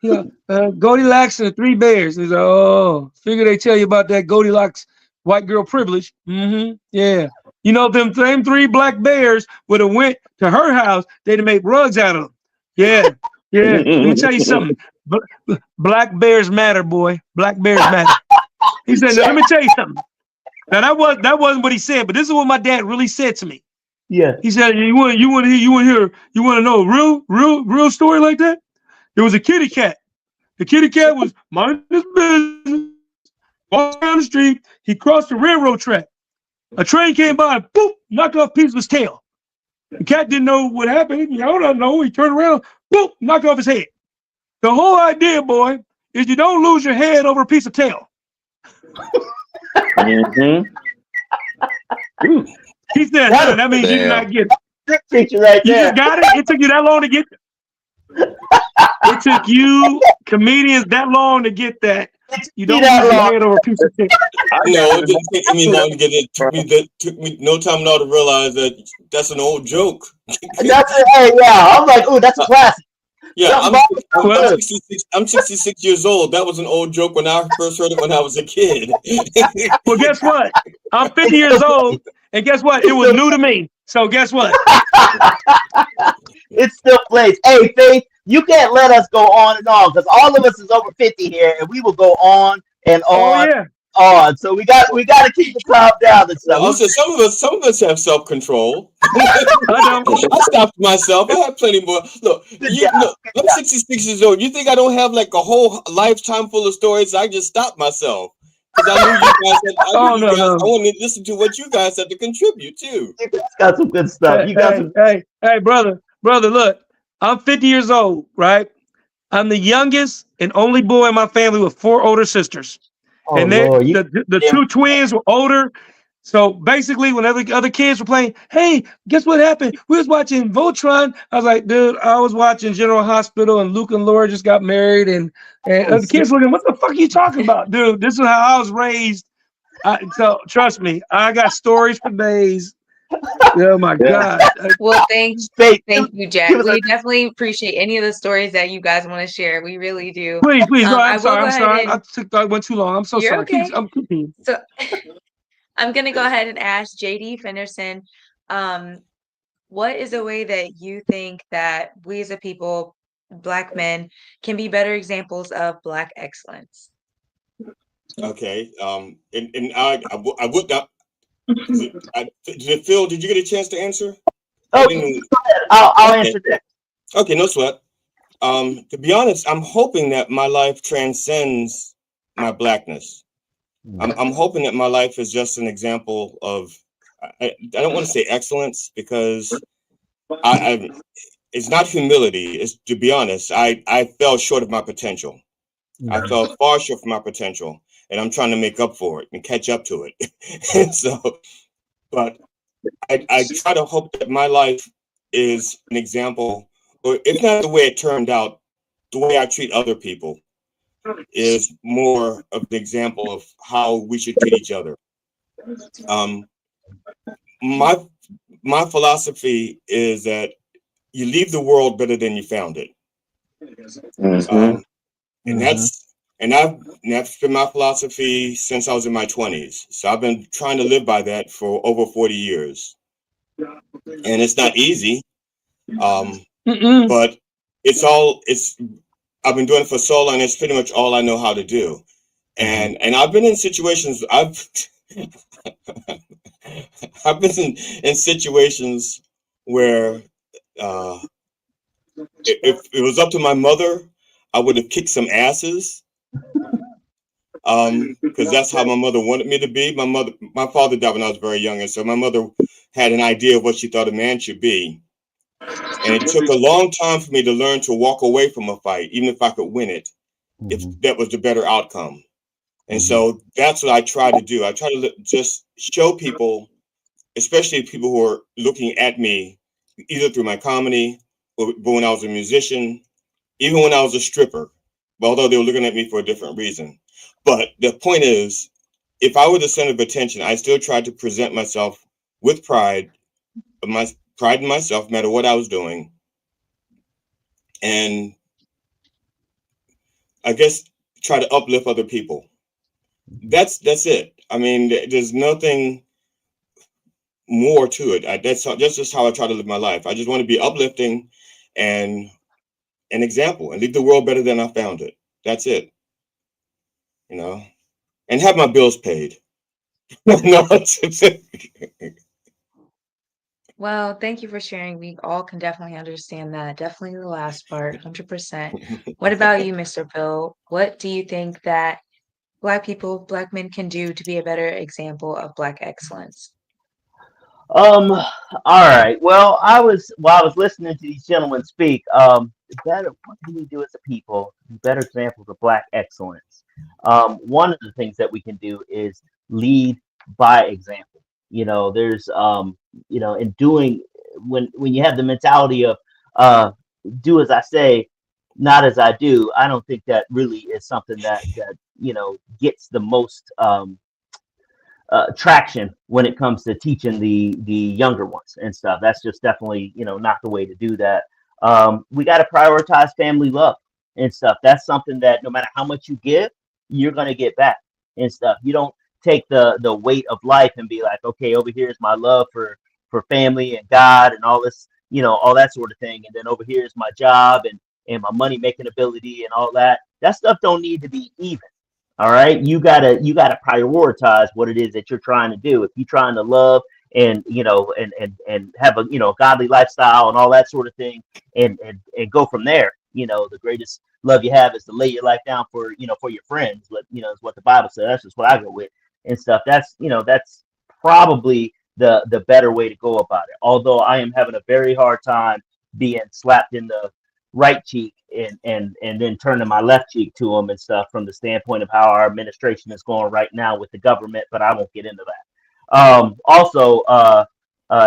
He goes, Goldilocks and the 3 bears. And he's like, oh, figure they tell you about that Goldilocks white girl privilege. Mm-hmm. Yeah. You know, them same 3 black bears would have went to her house, they'd have made rugs out of them. Yeah. Yeah. Let me tell you something. Black bears matter, boy. Black bears matter. He said, now, let me tell you something. Now that wasn't what he said, but this is what my dad really said to me. Yeah. He said, you want to know a real story like that? There was a kitty cat. The kitty cat was minding his business, walking down the street. He crossed the railroad track. A train came by and boop, knocked off a piece of his tail. The cat didn't know what happened. I don't know. He turned around, boop, knocked off his head. The whole idea, boy, is you don't lose your head over a piece of tail. Mhm. He said, that means you did not get it. Picture right You there. just got it? It took you that long to get it? It took you comedians that long to get that. You don't lose your head over a piece of tape. No, it didn't take me long to get it. Took me no time now to realize that that's an old joke. That's it. Hey, yeah. I'm like, ooh, that's a classic. Yeah, Something I'm 66 years old. That was an old joke when I first heard it when I was a kid. Well, guess what? I'm 50 years old, and guess what? It was new to me. So guess what? It still plays. Hey, Faith, you can't let us go on and on because all of us is over 50 here, and we will go on and Oh on yeah. on. So we got to keep the time down and stuff. Well, also, some of us have self control. I don't. I stopped myself. I have plenty more. Look, I'm 66 years old. You think I don't have like a whole lifetime full of stories? I just stopped myself because I knew you guys. I want to listen to what you guys had to contribute too. You guys got some good stuff. Hey, brother, look, I'm 50 years old, right? I'm the youngest and only boy in my family with 4 older sisters. Oh, And Lord, the 2 twins were older. So basically, when other kids were playing, hey, guess what happened? We was watching Voltron. I was like, dude, I was watching General Hospital, and Luke and Laura just got married, and the kids looking, what the fuck are you talking about, dude? This is how I was raised. So trust me, I got stories for days. Oh my God. Well, thank you, Jack. We definitely appreciate any of the stories that you guys want to share. We really do. Please. No, I'm sorry. I went too long. I'm so sorry. Okay. I'm continuing. So I'm going to go ahead and ask JD Fenderson, what is a way that you think that we as a people, Black men, can be better examples of Black excellence? Okay. And I would not. Phil, did you get a chance to answer? Okay, I'll answer that. Okay, no sweat. To be honest, I'm hoping that my life transcends my Blackness. I'm hoping that my life is just an example of, I don't want to say excellence because it's not humility. It's, to be honest, I fell short of my potential. I fell far short of my potential, and I'm trying to make up for it and catch up to it. So, but I try to hope that my life is an example, or if not the way it turned out, the way I treat other people is more of an example of how we should treat each other. My philosophy is that you leave the world better than you found it. And that's been my philosophy since I was in my 20s. So I've been trying to live by that for over 40 years. And it's not easy, but I've been doing it for so long. It's pretty much all I know how to do. And I've been in situations. I've been in situations where if it was up to my mother, I would have kicked some asses. Because that's how my mother wanted me to be. My father died when I was very young, and so my mother had an idea of what she thought a man should be. And it took a long time for me to learn to walk away from a fight, even if I could win it, if that was the better outcome. And so that's what I try to do. I try to just show people, especially people who are looking at me, either through my comedy or when I was a musician, even when I was a stripper, although they were looking at me for a different reason. But the point is, if I were the center of attention, I still tried to present myself with pride, my pride in myself, no matter what I was doing. And I guess try to uplift other people. That's it. I mean, there's nothing more to it. That's just how I try to live my life. I just want to be uplifting and an example and leave the world better than I found it. That's it. And have my bills paid. No, Well, thank you for sharing. We all can definitely understand that. Definitely the last part, 100%. What about you, Mr. Bill? What do you think that Black people, Black men can do to be a better example of Black excellence? All right. Well, while I was listening to these gentlemen speak, better what can we do as a people? Better examples of Black excellence. One of the things that we can do is lead by example. There's in doing when you have the mentality of do as I say, not as I do. I don't think that really is something that gets the most traction when it comes to teaching the younger ones and stuff. That's just definitely not the way to do that. We got to prioritize family love and stuff. That's something that no matter how much you give, you're gonna get back and stuff. You don't take the weight of life and be like, okay, over here is my love for family and God and all this, all that sort of thing, and then over here is my job and my money making ability and all that. That stuff don't need to be even. All right, you gotta prioritize what it is that you're trying to do. If you're trying to love and and have a godly lifestyle and all that sort of thing, and go from there. The greatest love you have is to lay your life down for your friends. But is what the Bible says. That's just what I go with and stuff. That's probably the better way to go about it. Although I am having a very hard time being slapped in the right cheek and then turning my left cheek to them and stuff from the standpoint of how our administration is going right now with the government, but I won't get into that. Also,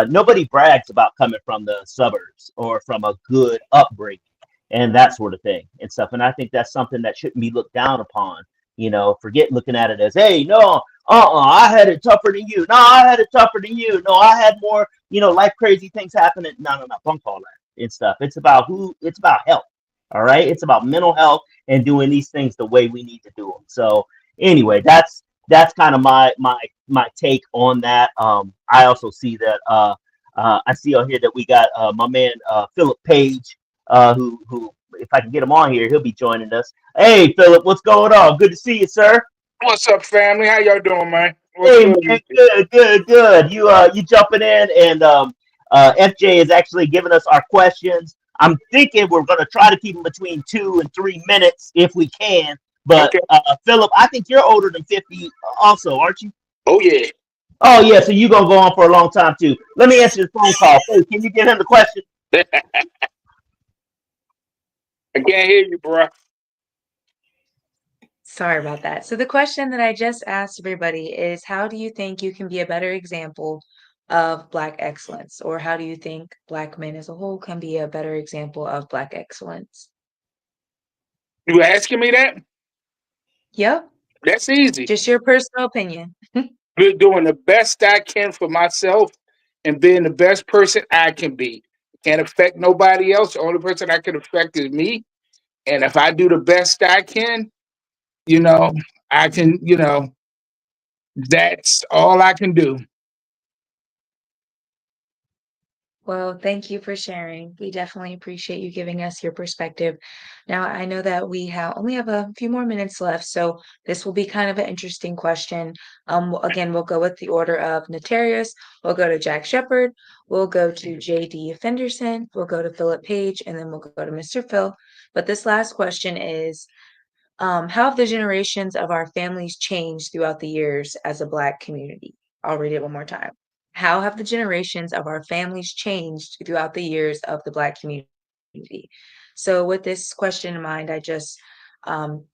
nobody brags about coming from the suburbs or from a good upbringing and that sort of thing and stuff. And I think that's something that shouldn't be looked down upon. Forget looking at it as, hey, no, I had it tougher than you. No, I had it tougher than you. No, I had more, life crazy things happening. No, bunk all that and stuff. It's about health. All right. It's about mental health and doing these things the way we need to do them. So anyway, that's kind of my take on that. I also see that I see on here that we got my man Philip Page, who if I can get him on here, he'll be joining us. Hey Philip, what's going on? Good to see you, sir. What's up, family? How y'all doing, man? Hey man, good. You jumping in, and FJ is actually giving us our questions. I'm thinking we're going to try to keep them between 2 and 3 minutes if we can. But Okay. Philip, I think you're older than 50 also, aren't you? Oh yeah. Oh yeah, so you're going to go on for a long time too. Let me answer the phone call. Hey, can you give him the question? I can't hear you, bro. Sorry about that. So the question that I just asked everybody is, how do you think you can be a better example of Black excellence? Or how do you think Black men as a whole can be a better example of Black excellence? You asking me that? Yep, That's easy. just your personal opinion. Doing the best I can for myself and being the best person I can be. Can't affect nobody else. The only person I can affect is me. And if I do the best I can, I can, that's all I can do. Well, thank you for sharing. We definitely appreciate you giving us your perspective. Now, I know that only have a few more minutes left, so this will be kind of an interesting question. Again, we'll go with the order of Notarius. We'll go to Jack Shepard. We'll go to J.D. Fenderson. We'll go to Philip Page, and then we'll go to Mr. Phil. But this last question is, how have the generations of our families changed throughout the years as a Black community? I'll read it one more time. How have the generations of our families changed throughout the years of the Black community? So, with this question in mind, I just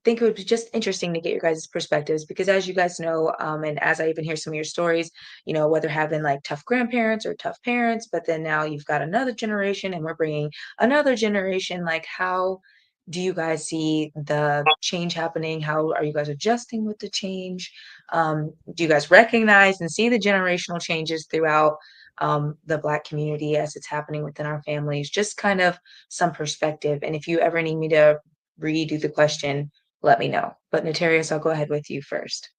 think it would be just interesting to get your guys' perspectives because, as you guys know, and as I even hear some of your stories, whether having like tough grandparents or tough parents, but then now you've got another generation and we're bringing another generation, like how do you guys see the change happening? How are you guys adjusting with the change? Do you guys recognize and see the generational changes throughout the Black community as it's happening within our families? Just kind of some perspective. And if you ever need me to redo the question, let me know. But Notarius, I'll go ahead with you first.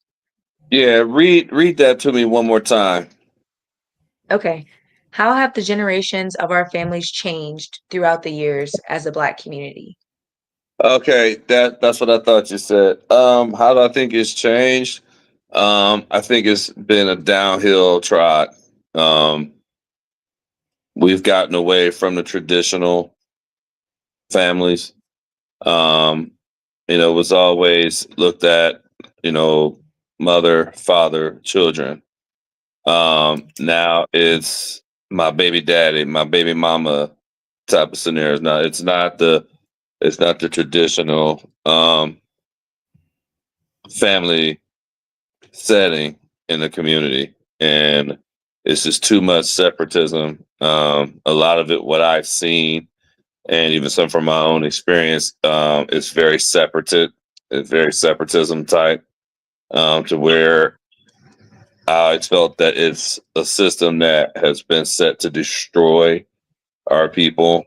Yeah, read that to me one more time. Okay. How have the generations of our families changed throughout the years as a Black community? Okay, that's what I thought you said. How do I think it's changed? I think it's been a downhill trot. Um, we've gotten away from the traditional families. It was always looked at, mother, father, children. Now it's my baby daddy, my baby mama type of scenarios. Now it's not the traditional family setting in the community, and it's just too much separatism. A lot of it, what I've seen, and even some from my own experience, it's very very separatism type, to where I felt that it's a system that has been set to destroy our people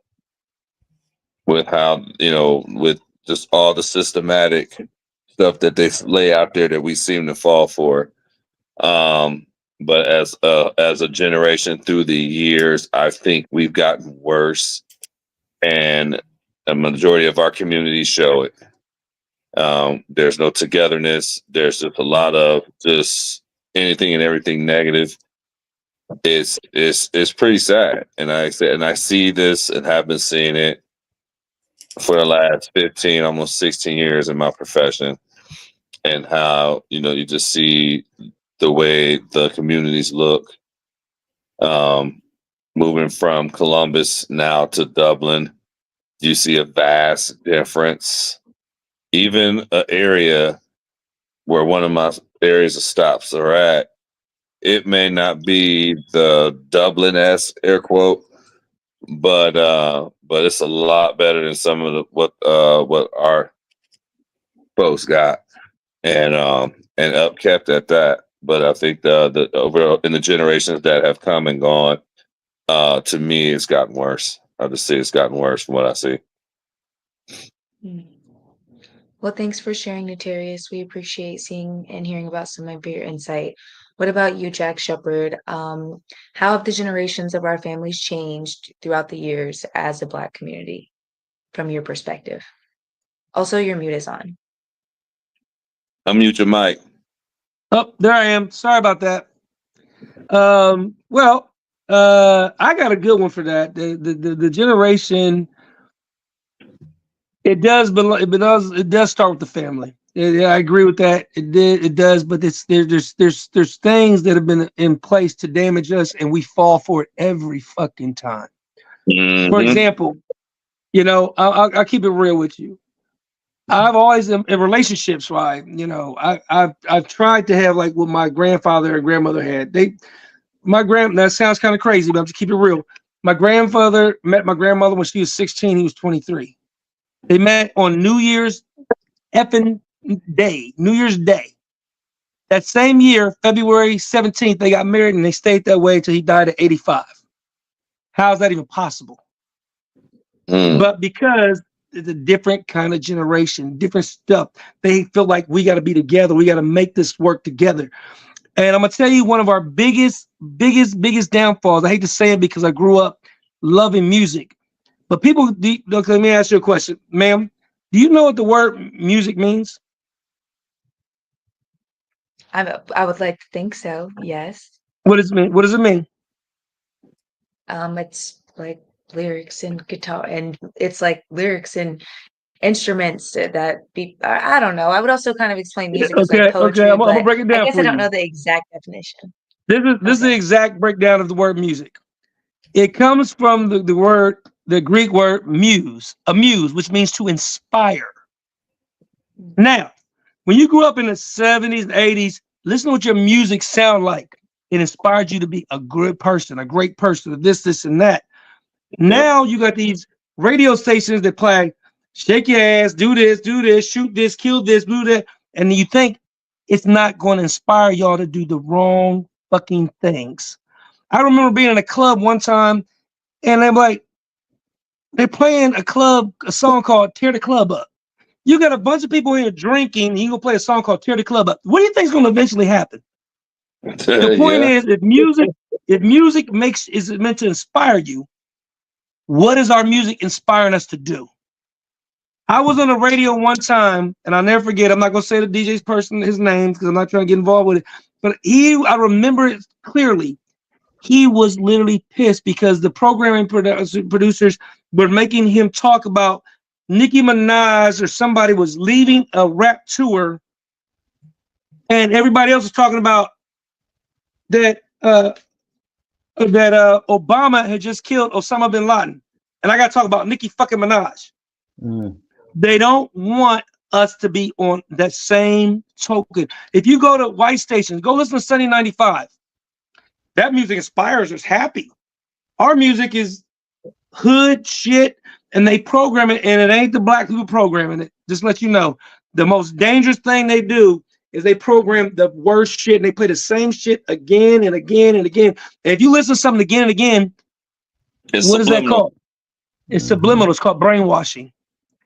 with how, with just all the systematic stuff that they lay out there that we seem to fall for. But as a generation through the years, I think we've gotten worse, and a majority of our communities show it. There's no togetherness. There's just a lot of just anything and everything negative. It's pretty sad, and I see this and have been seeing it for the last 15, almost 16 years in my profession, and how you just see the way the communities look. Moving from Columbus now to Dublin, you see a vast difference. Even an area where one of my areas of stops are at, it may not be the Dublin-esque air quote, but it's a lot better than some of what our folks got, and upkept at that. But I think the overall in the generations that have come and gone, to me, it's gotten worse. I just see it's gotten worse from what I see. Well, thanks for sharing, Notarius. We appreciate seeing and hearing about some of your insight. What about you, Jack Shepard? How have the generations of our families changed throughout the years as a Black community, from your perspective? Also, your mute is on. Unmute your mic. Oh, there I am. Sorry about that. I got a good one for that. The generation. It does start with the family. Yeah, I agree with that. It does, but there's things that have been in place to damage us, and we fall for it every fucking time. Mm-hmm. For example, I'll keep it real with you. I've always in relationships, right? I've tried to have like what my grandfather and grandmother had. That sounds kind of crazy, but I'm just keep it real. My grandfather met my grandmother when she was 16. He was 23. They met on New Year's Day. That same year, February 17th, they got married, and they stayed that way until he died at 85. How is that even possible? But because it's a different kind of generation, different stuff, they feel like we got to be together. We got to make this work together. And I'm going to tell you one of our biggest downfalls. I hate to say it because I grew up loving music. But people, look, let me ask you a question, ma'am. Do you know what the word music means? I would like to think so. Yes. What does it mean? What does it mean? It's like lyrics and guitar, and it's like lyrics and instruments that be. I don't know. I would also kind of explain music as like Okay, okay. poetry, I'm gonna but break it I down guess I for don't you. know the exact definition. This is the Okay. exact breakdown of the word music. It comes from the Greek word amuse, which means to inspire. Now, when you grew up in the 70s, 80s, listen to what your music sound like. It inspired you to be a good person, a great person, this, and that. Now you got these radio stations that play shake your ass, do this, shoot this, kill this, do that. And you think it's not going to inspire y'all to do the wrong fucking things. I remember being in a club one time and they're playing a song called Tear the Club Up. You got a bunch of people here drinking, and you gonna play a song called Tear the Club Up. What do you think is gonna eventually happen? The point Yeah. is, if music is meant to inspire you, what is our music inspiring us to do? I was on the radio one time, and I'll never forget. I'm not gonna say the DJ's his name, because I'm not trying to get involved with it. But I remember it clearly. He was literally pissed because the programming producers were making him talk about Nicki Minaj or somebody was leaving a rap tour, and everybody else was talking about that Obama had just killed Osama bin Laden, and I got to talk about Nicki fucking Minaj. Mm. They don't want us to be on that same token. If you go to white stations, go listen to Sunny 95. That music inspires us, happy. Our music is hood shit, and they program it, and it ain't the black people programming it. Just let you know, the most dangerous thing they do is they program the worst shit, and they play the same shit again and again and again. And if you listen to something again and again, It's what is that subliminal. called? It's subliminal. It's called brainwashing.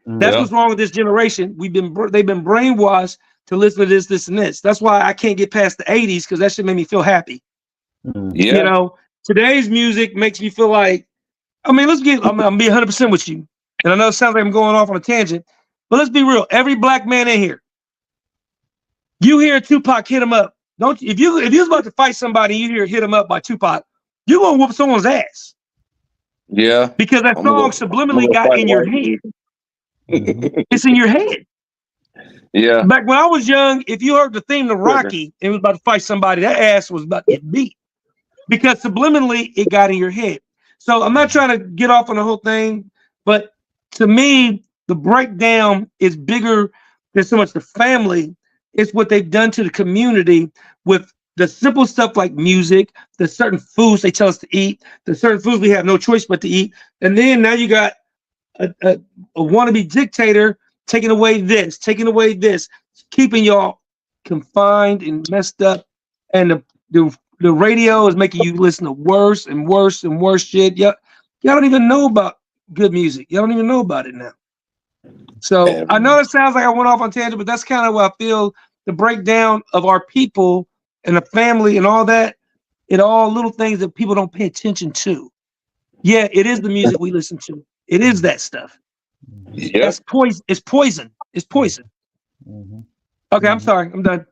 That's Yeah. what's wrong with this generation. They've been brainwashed to listen to this, and this. That's why I can't get past the 80s, because that shit made me feel happy. Yeah. You know, today's music makes me feel like, I mean, I'm be 100% with you. And I know it sounds like I'm going off on a tangent, but let's be real. Every black man in here, you hear Tupac hit him up. Don't you? If you was about to fight somebody, you hear hit him up by Tupac, you're gonna whoop someone's ass. Yeah. Because that song subliminally got in your head. It's in your head. Yeah. Back when I was young, if you heard the theme to Rocky and was about to fight somebody, that ass was about to get beat. Because subliminally it got in your head. So I'm not trying to get off on the whole thing, but to me, the breakdown is bigger than so much the family. It's what they've done to the community with the simple stuff like music, the certain foods they tell us to eat, the certain foods we have no choice but to eat. And then now you got a wannabe dictator taking away this, keeping y'all confined and messed up. And the radio is making you listen to worse and worse and worse shit. Y'all don't even know about good music. Y'all don't even know about it now. So I know it sounds like I went off on tangent, but that's kind of what I feel. The breakdown of our people and the family and all that, it all little things that people don't pay attention to. Yeah, it is the music we listen to. It is that stuff. Yeah. That's poison. It's poison. It's poison. Okay, I'm sorry. I'm done.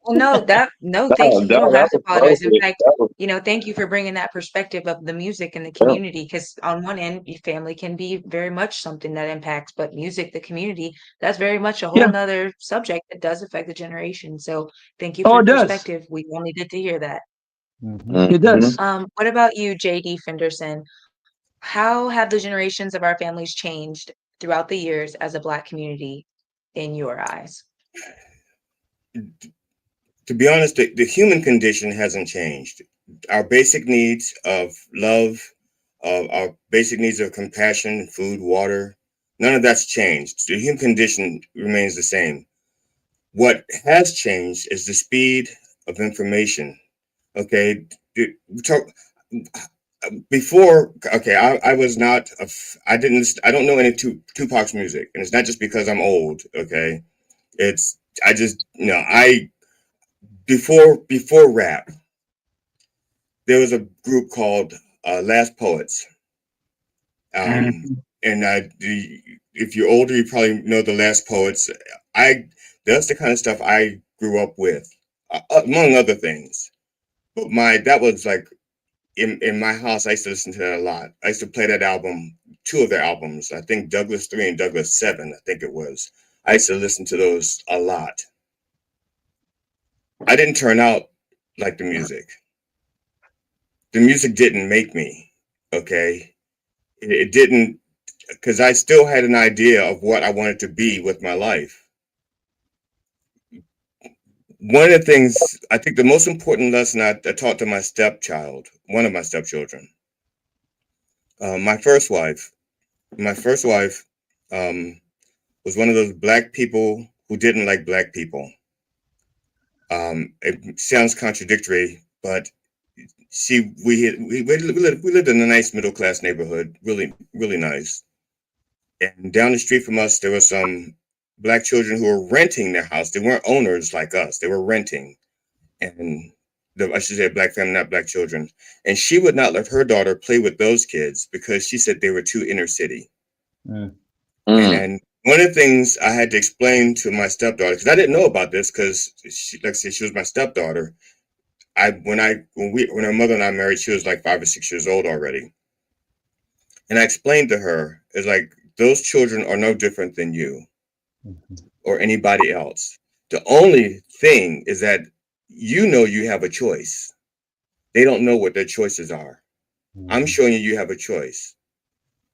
Well, no, thank you. You don't have to apologize. In fact, thank you for bringing that perspective of the music and the community. Because on one end, your family can be very much something that impacts, but music, the community, that's very much a whole nother subject that does affect the generation. So thank you for your perspective. We all needed to hear that. It does. What about you, JD Fenderson? How have the generations of our families changed throughout the years as a Black community in your eyes? To be honest, the human condition hasn't changed. Our basic needs of love, our basic needs of compassion, food, water, none of that's changed. The human condition remains the same. What has changed is the speed of information. Okay, before. Okay, I was not. I don't know any Tupac's music, and it's not just because I'm old. Okay, it's I just I before rap, there was a group called Last Poets, And if you're older, you probably know The Last Poets. That's the kind of stuff I grew up with, among other things. But that was like in my house. I used to listen to that a lot. I used to play that album, two of their albums. I think Douglas 3 and Douglas 7. I think it was. I used to listen to those a lot. I didn't turn out like the music. The music didn't make me. Okay, it didn't, because I still had an idea of what I wanted to be with my life. One of the things, I think the most important lesson I taught to my stepchild, one of my stepchildren, my first wife was one of those black people who didn't like black people. It sounds contradictory, but we lived in a nice middle class neighborhood, really, really nice. And down the street from us, there were some black children who were renting their house. They weren't owners like us. They were renting. And I should say black family, not black children. And she would not let her daughter play with those kids because she said they were too inner city. And one of the things I had to explain to my stepdaughter, because I didn't know about this, because like I said, she was my stepdaughter. When her mother and I married, she was like 5 or 6 years old already. And I explained to her, it's like, those children are no different than you or anybody else. The only thing is that you have a choice. They don't know what their choices are. I'm showing you have a choice.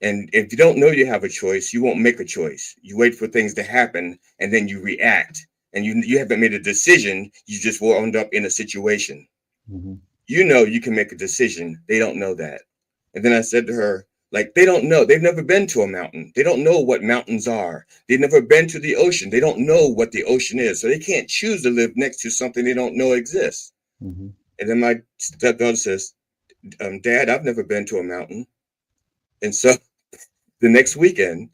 And if you don't know you have a choice, you won't make a choice. You wait for things to happen and then you react. And you haven't made a decision. You just will end up in a situation. You know you can make a decision. They don't know that. And then I said to her, like, they don't know. They've never been to a mountain. They don't know what mountains are. They've never been to the ocean. They don't know what the ocean is. So they can't choose to live next to something they don't know exists. And then my stepdaughter says, Dad, I've never been to a mountain. And so the next weekend,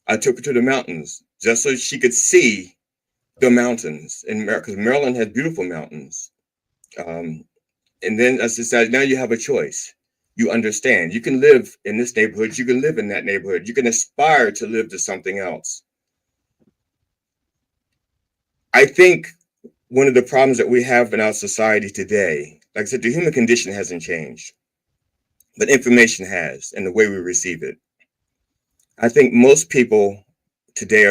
I took her to the mountains just so she could see the mountains. And because Maryland has beautiful mountains. And then I decided, now you have a choice. You understand. You can live in this neighborhood. You can live in that neighborhood. You can aspire to live to something else. I think one of the problems that we have in our society today, like I said, the human condition hasn't changed, but information has, and the way we receive it. I think most people today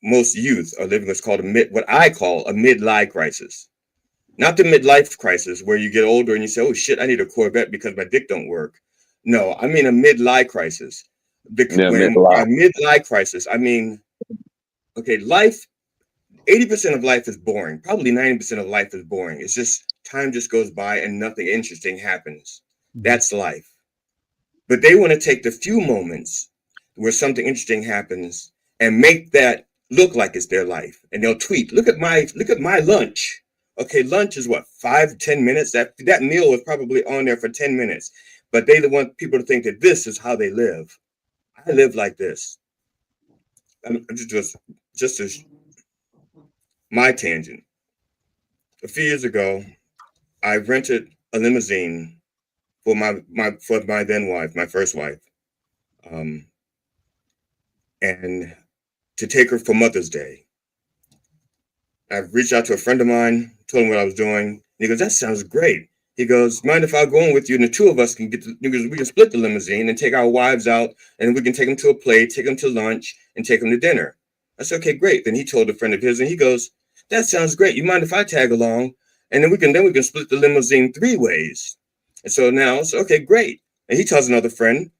most youth are living what's called what I call a midlife crisis. Not the midlife crisis where you get older and you say, oh shit, I need a Corvette because my dick don't work. No, I mean a midlife crisis. Midlife crisis, I mean, okay, 80% of life is boring. Probably 90% of life is boring. It's just time just goes by and nothing interesting happens. That's life. But they want to take the few moments where something interesting happens and make that look like it's their life. And they'll tweet, look at my lunch. Okay, lunch is what, 5 to 10 minutes? That meal was probably on there for 10 minutes. But they want people to think that this is how they live. I live like this. Just my tangent. A few years ago, I rented a limousine for my then wife, my first wife, and to take her for Mother's Day. I reached out to a friend of mine, told him what I was doing. And he goes, that sounds great. He goes, mind if I go in with you and the two of us can we can split the limousine and take our wives out and we can take them to a play, take them to lunch and take them to dinner. I said, okay, great. Then he told a friend of his and he goes, that sounds great. You mind if I tag along? And then we can split the limousine 3 ways. And so now it's okay, great. And he tells another friend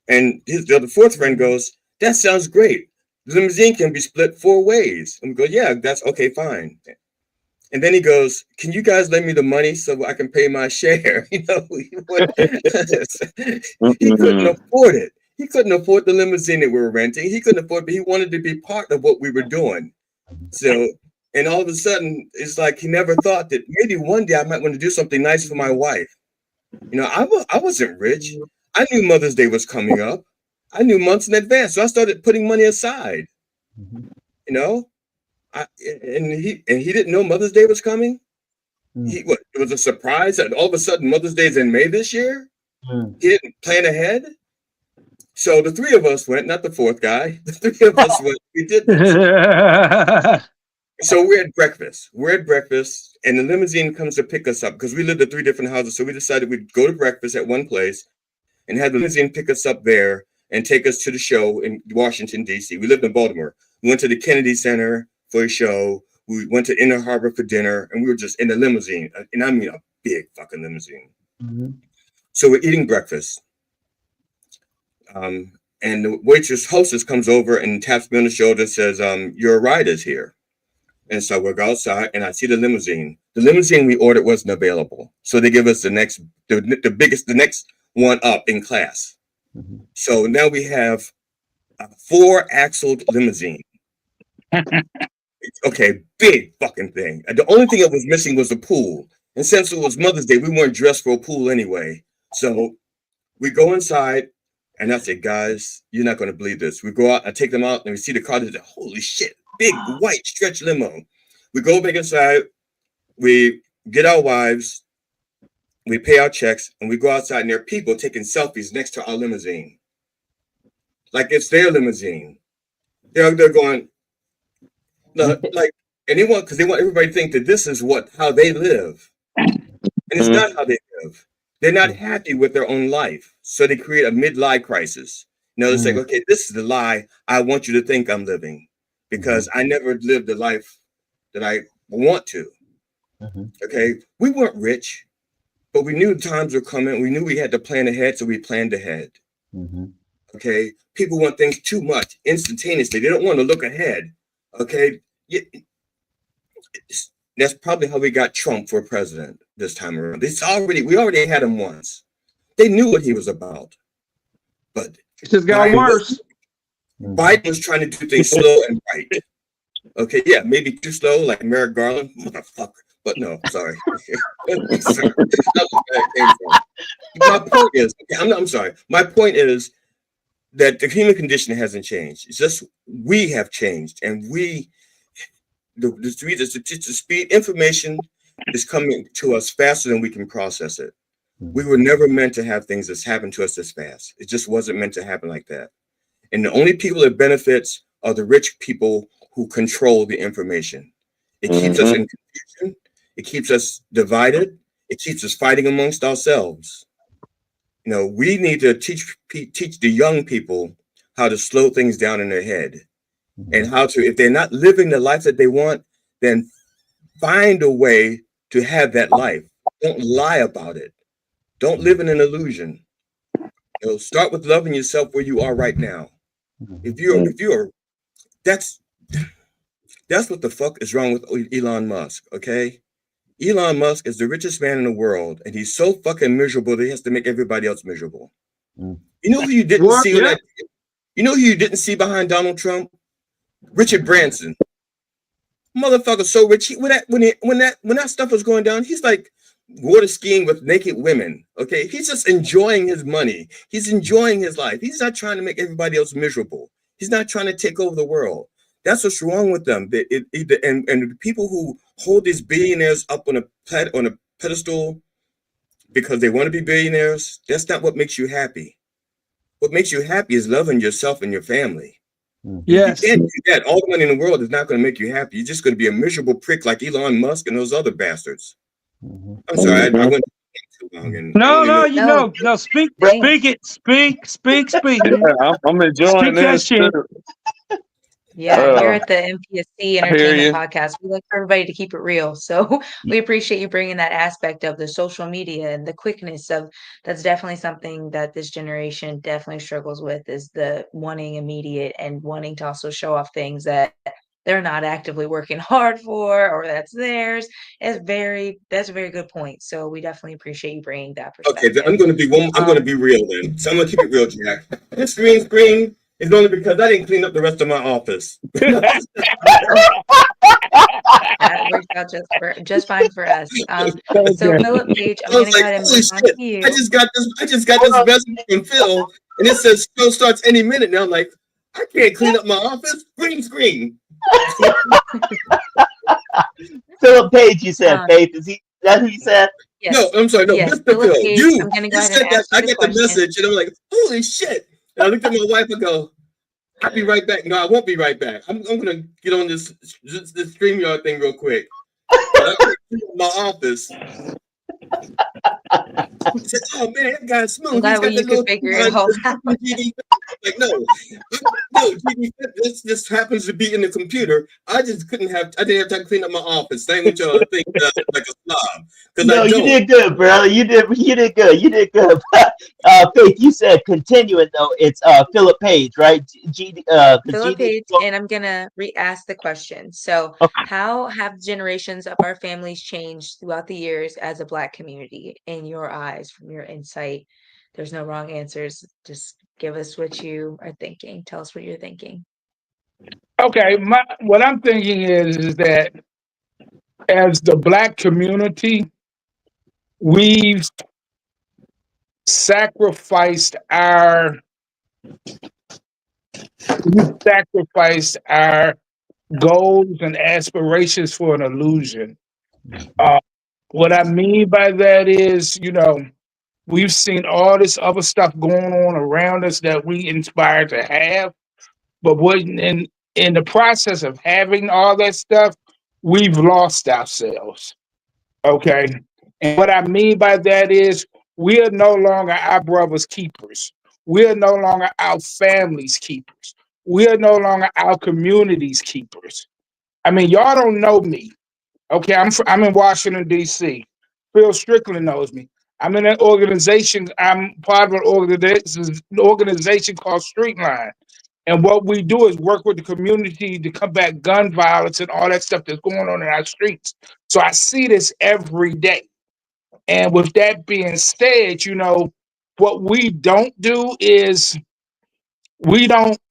and the other fourth friend goes, that sounds great. The limousine can be split 4 ways. And we go, yeah, that's okay, fine. And then he goes, can you guys lend me the money so I can pay my share? You know, he couldn't afford it. He couldn't afford the limousine that we were renting. He couldn't afford it, but he wanted to be part of what we were doing. So, and all of a sudden, it's like he never thought that maybe one day I might want to do something nice for my wife. You know, I wasn't rich. I knew Mother's Day was coming up. I knew months in advance. So I started putting money aside, you know. And he didn't know Mother's Day was coming. It was a surprise that all of a sudden Mother's Day is in May this year. He didn't plan ahead. So the three of us went, not the fourth guy. The three of us went. We did this. So we're at breakfast. And the limousine comes to pick us up because we lived at 3 different houses. So we decided we'd go to breakfast at one place and have the limousine pick us up there and take us to the show in Washington, D.C. We lived in Baltimore. We went to the Kennedy Center for a show. We went to Inner Harbor for dinner, and we were just in the limousine. And I mean a big fucking limousine. Mm-hmm. So we're eating breakfast. And the hostess comes over and taps me on the shoulder and says, your ride is here. And so we go outside and I see the limousine. The limousine we ordered wasn't available. So they give us the next one up in class. Mm-hmm. So now we have a 4-axled limousine. Okay, big fucking thing. The only thing that was missing was the pool. And since it was Mother's Day, we weren't dressed for a pool anyway. So we go inside and I said, guys, you're not going to believe this. We go out, I take them out and we see the car. They say, holy shit. Big white stretch limo. We go back inside, we get our wives, we pay our checks, and we go outside and there are people taking selfies next to our limousine. Like it's their limousine. They're going, no, like, and they want everybody to think that this is how they live. And it's not how they live. They're not happy with their own life. So they create a midlife crisis. You know, it's like, okay, this is the lie I want you to think I'm living. Because I never lived the life that I want to. Okay, we weren't rich, but we knew times were coming. We knew we had to plan ahead, so we planned ahead. Okay, people want things too much instantaneously. They don't want to look ahead. Okay, that's probably how we got Trump for president this time around. We already had him once. They knew what he was about, but it just got worse. Biden was trying to do things slow and right. Okay, yeah, maybe too slow, like Merrick Garland, motherfucker. But no, sorry. My point is, I'm sorry. My point is that the human condition hasn't changed. It's just we have changed, and the speed information is coming to us faster than we can process it. We were never meant to have things that's happened to us this fast. It just wasn't meant to happen like that. And the only people that benefits are the rich people who control the information. It keeps us in confusion. It keeps us divided. It keeps us fighting amongst ourselves. You know, we need to teach the young people how to slow things down in their head and how to, if they're not living the life that they want, then find a way to have that life. Don't lie about it. Don't live in an illusion. You know, start with loving yourself where you are right now. If you're, that's what the fuck is wrong with Elon Musk, okay? Elon Musk is the richest man in the world, and he's so fucking miserable that he has to make everybody else miserable. You know who you didn't see? You know who you didn't see behind Donald Trump? Richard Branson. Motherfucker, so rich. When that stuff was going down, he's like water skiing with naked women. Okay, he's just enjoying his money. He's enjoying his life. He's not trying to make everybody else miserable. He's not trying to take over the world. That's what's wrong with them. And the people who hold these billionaires up on a pedestal because they want to be billionaires, that's not what makes you happy. What makes you happy is loving yourself and your family. Yes. You can't do that. All the money in the world is not going to make you happy. You're just going to be a miserable prick like Elon Musk and those other bastards. I'm sorry, I went too long. And no. Speak it. Yeah, I'm enjoying this too. Yeah, here at the MPSC Entertainment Podcast, we like for everybody to keep it real. So we appreciate you bringing that aspect of the social media and the quickness of. That's definitely something that this generation definitely struggles with, is the wanting immediate and wanting to also show off things that they're not actively working hard for, or that's theirs. That's a very good point. So we definitely appreciate you bringing that perspective. Okay, I'm going to be real then. So I'm going to keep it real, Jack. This green screen is only because I didn't clean up the rest of my office. That worked out just fine for us. So Philip Page, I'm going to go ahead and move on to you. I just got this message from Phil, and it says Phil starts any minute now. I'm like, I can't clean up my office. Green screen. Philip Page, you said, Faith. Is that who you said? Yes. No, I'm sorry. No, yes, Mr. Phil. Page, You I'm going to go ahead said and that. ask I you got the message, and I'm like, holy shit. And I looked at my wife and go, I'll be right back. No, I won't be right back. I'm gonna get on this StreamYard thing real quick. And I went to my office. I said, "Oh man, that guy's I'm smooth. He's glad got you that could little figure it all out. GD." Like, no, GD. This just happens to be in the computer. I didn't have time to clean up my office. Same with y'all. Think like a slob because I No, you don't. did good, brother. You did good. You did good. Faith, you said continuing though. It's Philip Page, right? Because Philip GD. Page, and I'm gonna re-ask the question. So, Okay. how have generations of our families changed throughout the years as a Black community in your eyes, from your insight? There's no wrong answers. Just give us what you are thinking. Tell us what you're thinking. Okay, what I'm thinking is that as the Black community, we've sacrificed our sacrificed our goals and aspirations for an illusion. Uh, what I mean by that is, we've seen all this other stuff going on around us that we inspire to have, but what in the process of having all that stuff, we've lost ourselves. Okay. And what I mean by that is we are no longer our brother's keepers. We are no longer our family's keepers. We are no longer our community's keepers. I mean, y'all don't know me. Okay, I'm in Washington, D.C. Phil Strickland knows me. I'm in an organization. I'm part of an organization called Streetline. And what we do is work with the community to combat gun violence and all that stuff that's going on in our streets. So I see this every day. And with that being said, what we don't do is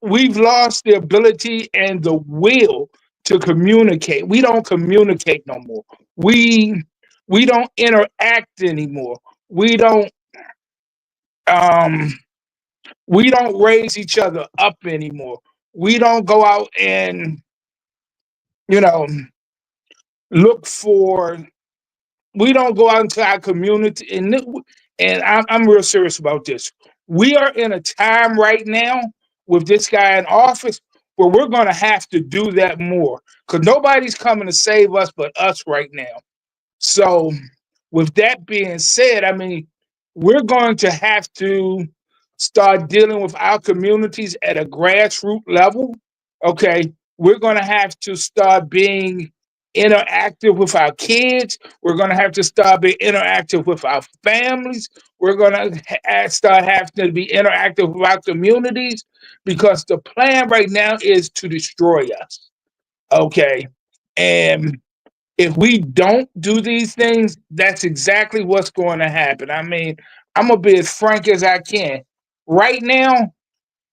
we've lost the ability and the will to communicate. We don't communicate no more. We we don't interact anymore. We don't um we don't raise each other up anymore. We don't go out and, you know, look for we don't go out into our community and I'm real serious about this. We are in a time right now with this guy in office where we're going to have to do that more because nobody's coming to save us but us right now. So, with that being said, I mean, we're going to have to start dealing with our communities at a grassroots level. Okay. We're going to have to start being interactive with our kids. We're going to have to start being interactive with our families. We're going to start having to be interactive with our communities because the plan right now is to destroy us. Okay. And if we don't do these things, that's exactly what's going to happen. I mean, I'm going to be as frank as I can. Right now,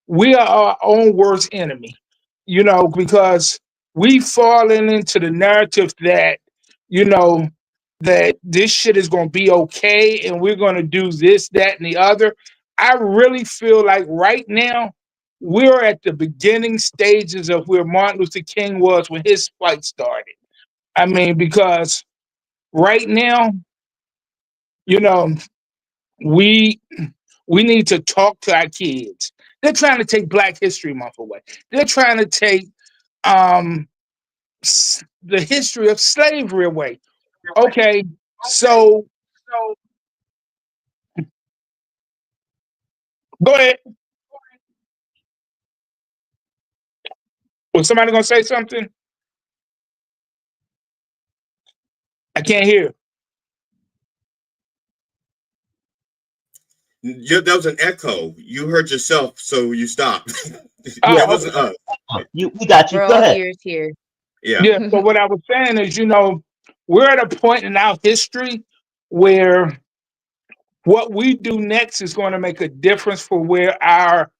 we are our own worst enemy, because we've fallen into the narrative that, you know, that this shit is going to be okay and we're going to do this, that, and the other. I really feel like right now, we're at the beginning stages of where Martin Luther King was when his fight started. I mean, because right now, you know, we we need to talk to our kids. They're trying to take Black History Month away. They're trying to take um the history of slavery away. Okay, so go ahead. Was somebody gonna say something? I can't hear. That was an echo. You heard yourself, so you stopped. Yeah. That Oh, wasn't us. We got you. We're Go all ahead. ears here. Yeah. yeah. So what I was saying is, we're at a point in our history where what we do next is going to make a difference for where our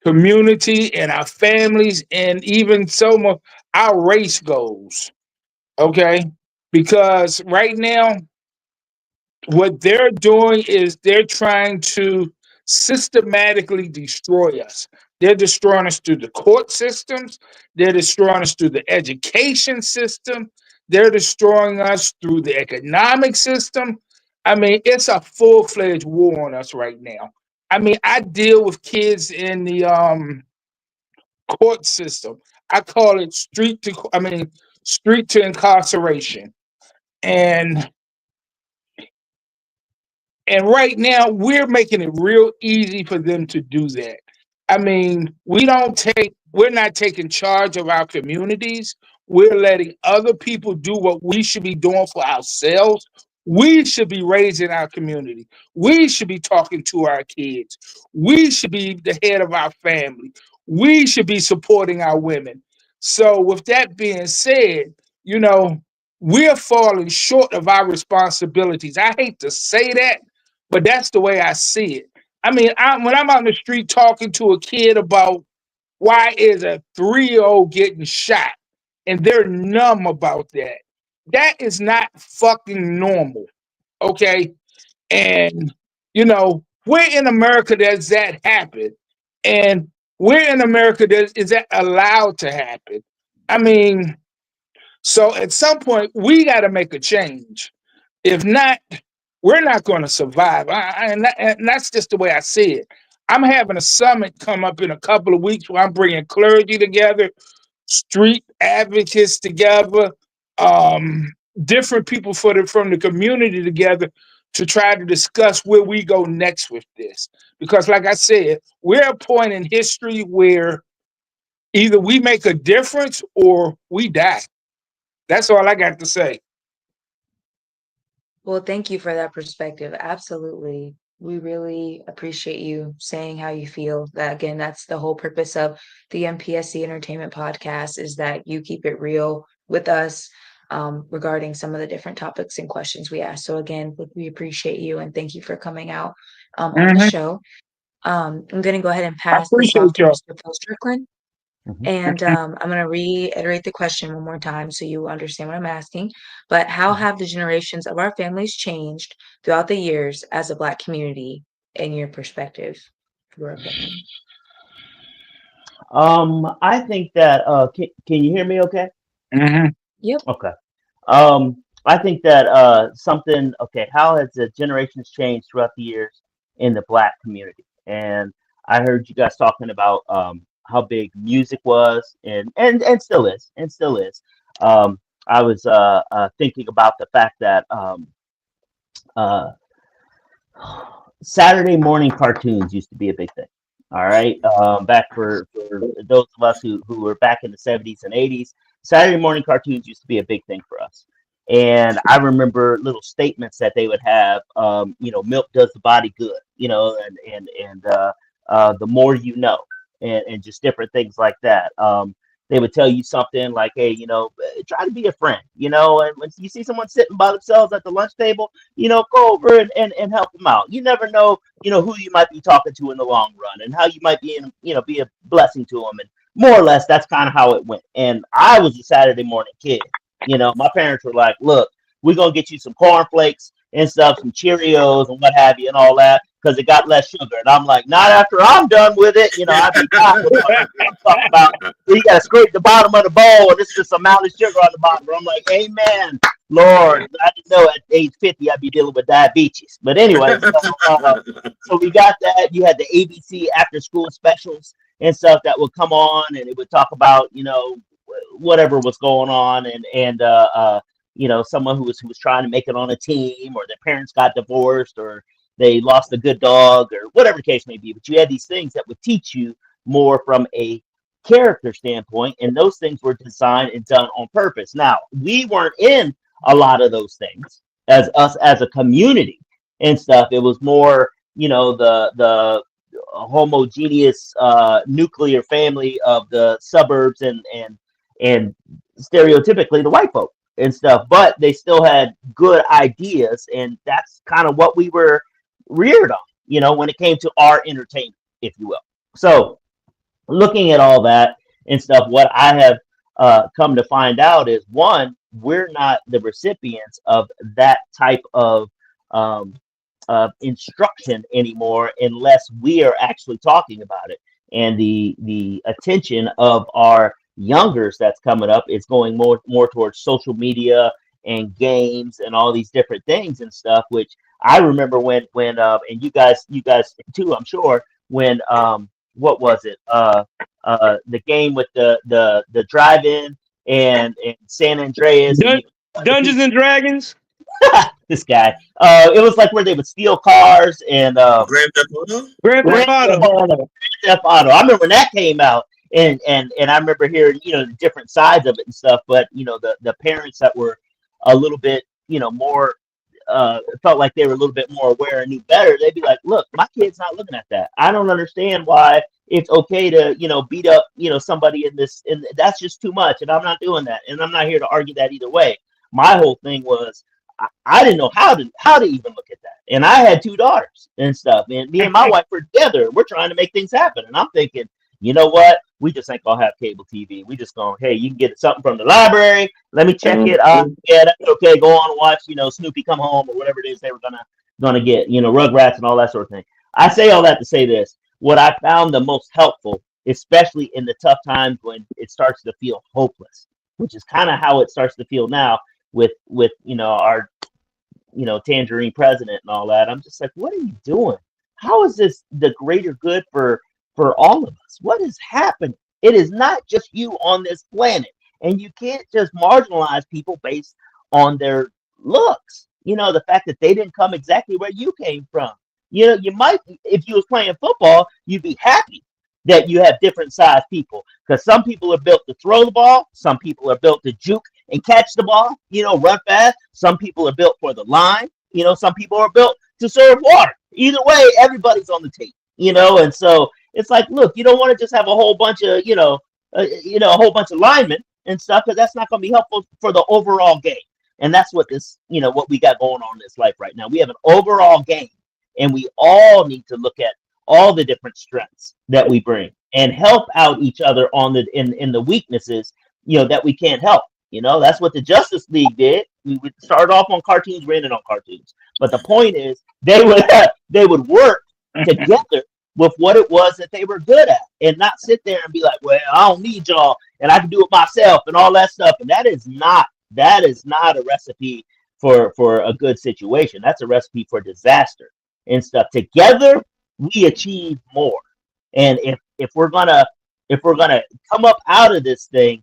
community and our families and even some of our race goes. Okay. Because right now, what they're doing is they're trying to systematically destroy us. They're destroying us through the court systems, they're destroying us through the education system, they're destroying us through the economic system. I mean, it's a full fledged war on us right now. I mean, I deal with kids in the court system. I call it street to incarceration. And right now, we're making it real easy for them to do that. I mean, we're not taking charge of our communities. We're letting other people do what we should be doing for ourselves. We should be raising our community. We should be talking to our kids. We should be the head of our family. We should be supporting our women. So, with that being said, you know, we're falling short of our responsibilities. I hate to say that, but that's the way I see it. I mean, when I'm out in the street talking to a kid about why is a 3-year-old getting shot, and they're numb about that, that is not fucking normal. Okay. And, we're in America does that happen. And we're in America is that allowed to happen. I mean, so at some point, we got to make a change. If not, we're not going to survive. And that's just the way I see it. I'm having a summit come up in a couple of weeks where I'm bringing clergy together, street advocates together, different people from the community together to try to discuss where we go next with this. Because like I said, we're at a point in history where either we make a difference or we die. That's all I got to say. Well, thank you for that perspective. Absolutely. We really appreciate you saying how you feel. That again, that's the whole purpose of the MPSC Entertainment Podcast, is that you keep it real with us regarding some of the different topics and questions we ask. So again, we appreciate you and thank you for coming out on the show. I'm going to go ahead and pass this off to Mr. Phil Strickland. And I'm going to reiterate the question one more time so you understand what I'm asking. But how have the generations of our families changed throughout the years as a Black community, in your perspective, your opinion? I think that can you hear me okay? Yep. Okay. I think that how has the generations changed throughout the years in the Black community? And I heard you guys talking about how big music was and still is. I was thinking about the fact that uh, Saturday morning cartoons used to be a big thing. All right. Back for those of us who were back in the 70s and 80s, Saturday morning cartoons used to be a big thing for us. And I remember little statements that they would have, milk does the body good, and the more you know, and just different things like that. They would tell you something like, hey, try to be a friend, and when you see someone sitting by themselves at the lunch table, go over and help them out. You never know, who you might be talking to in the long run and how you might be be a blessing to them. And more or less, that's kind of how it went. And I was a Saturday morning kid. My parents were like, look, we're going to get you some cornflakes and stuff, some Cheerios and what have you and all that, because it got less sugar. And I'm like, not after I'm done with it. I'd be talking about, you got to scrape the bottom of the bowl and this is some mountain sugar on the bottom. I'm like, amen, Lord. I didn't know at age 50 I'd be dealing with diabetes. But anyway, so we got that. You had the ABC after school specials and stuff that would come on, and it would talk about, whatever was going on, and someone who was trying to make it on a team, or their parents got divorced, or they lost a good dog, or whatever the case may be. But you had these things that would teach you more from a character standpoint, and those things were designed and done on purpose. Now, we weren't in a lot of those things as a community and stuff. It was more, the homogeneous nuclear family of the suburbs and stereotypically the white folk and stuff, but they still had good ideas, and that's kind of what we were reared on, when it came to our entertainment, if you will. So looking at all that and stuff, what I have come to find out is, one, we're not the recipients of that type of instruction anymore unless we are actually talking about it. And the attention of our youngers that's coming up is going more towards social media and games and all these different things and stuff, which I remember when and you guys too, I'm sure, when what was it? The game with the drive-in and San Andreas and Dungeons and Dragons. this guy. It was like where they would steal cars and Grand Theft Auto? Grand Theft Auto. Theft Auto. I remember when that came out, and I remember hearing the different sides of it and stuff. But the parents that were a little bit more felt like they were a little bit more aware and knew better. They'd be like, "Look, my kid's not looking at that. I don't understand why it's okay to beat up somebody in this, and that's just too much. And I'm not doing that. And I'm not here to argue that either way. My whole thing was." I didn't know how to even look at that. And I had 2 daughters and stuff. And me and my wife were together. We're trying to make things happen. And I'm thinking, you know what? We just ain't gonna have cable TV. We just gonna, hey, you can get something from the library. Let me check it. Yeah, that's okay. Go on and watch, Snoopy Come Home or whatever it is they were gonna get, Rugrats and all that sort of thing. I say all that to say this. What I found the most helpful, especially in the tough times when it starts to feel hopeless, which is kind of how it starts to feel now with our tangerine president and all that. I'm just like, what are you doing? How is this the greater good for all of us? What has happened? It is not just you on this planet, and you can't just marginalize people based on their looks. The fact that they didn't come exactly where you came from. You might, if you was playing football, you'd be happy that you have different size people, because some people are built to throw the ball, some people are built to juke and catch the ball, run fast. Some people are built for the line, some people are built to serve water. Either way, everybody's on the team, and so it's like, look, you don't want to just have a whole bunch of, a whole bunch of linemen and stuff, because that's not going to be helpful for the overall game. And that's what this, what we got going on in this life right now. We have an overall game, and we all need to look at all the different strengths that we bring and help out each other on in the weaknesses, that we can't help. That's what the Justice League did. We would start off on cartoons, we ended on cartoons. But the point is, they would work together with what it was that they were good at, and not sit there and be like, well, I don't need y'all and I can do it myself and all that stuff. And that is not a recipe for a good situation. That's a recipe for disaster and stuff. Together we achieve more. And if we're gonna come up out of this thing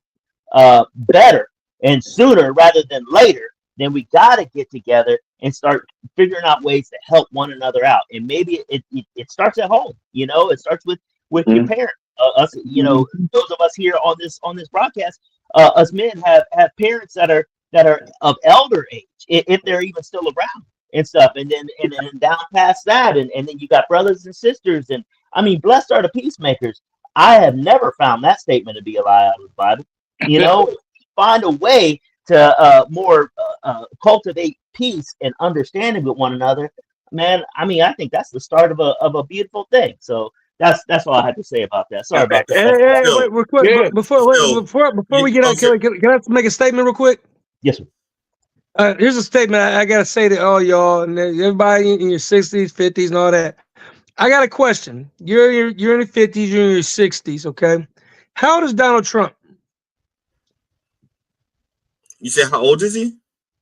better and sooner rather than later, then we got to get together and start figuring out ways to help one another out. And maybe it starts at home. It starts with your parents. Us, those of us here on this broadcast, us men have parents that are of elder age, if they're even still around and stuff. And then down past that, and then you got brothers and sisters. And I mean, blessed are the peacemakers. I have never found that statement to be a lie out of the Bible. Find a way to more cultivate peace and understanding with one another, man. I mean, I think that's the start of a beautiful thing. So that's all I have to say about that. Sorry about that. Hey, wait, real quick. Yeah. Before we get out, can I make a statement real quick? Yes, sir. Here's a statement I gotta say to all y'all and everybody in your 60s, 50s, and all that. I got a question. You're in your 50s, you're in your 60s, okay? How old is Donald Trump? You said how old is he?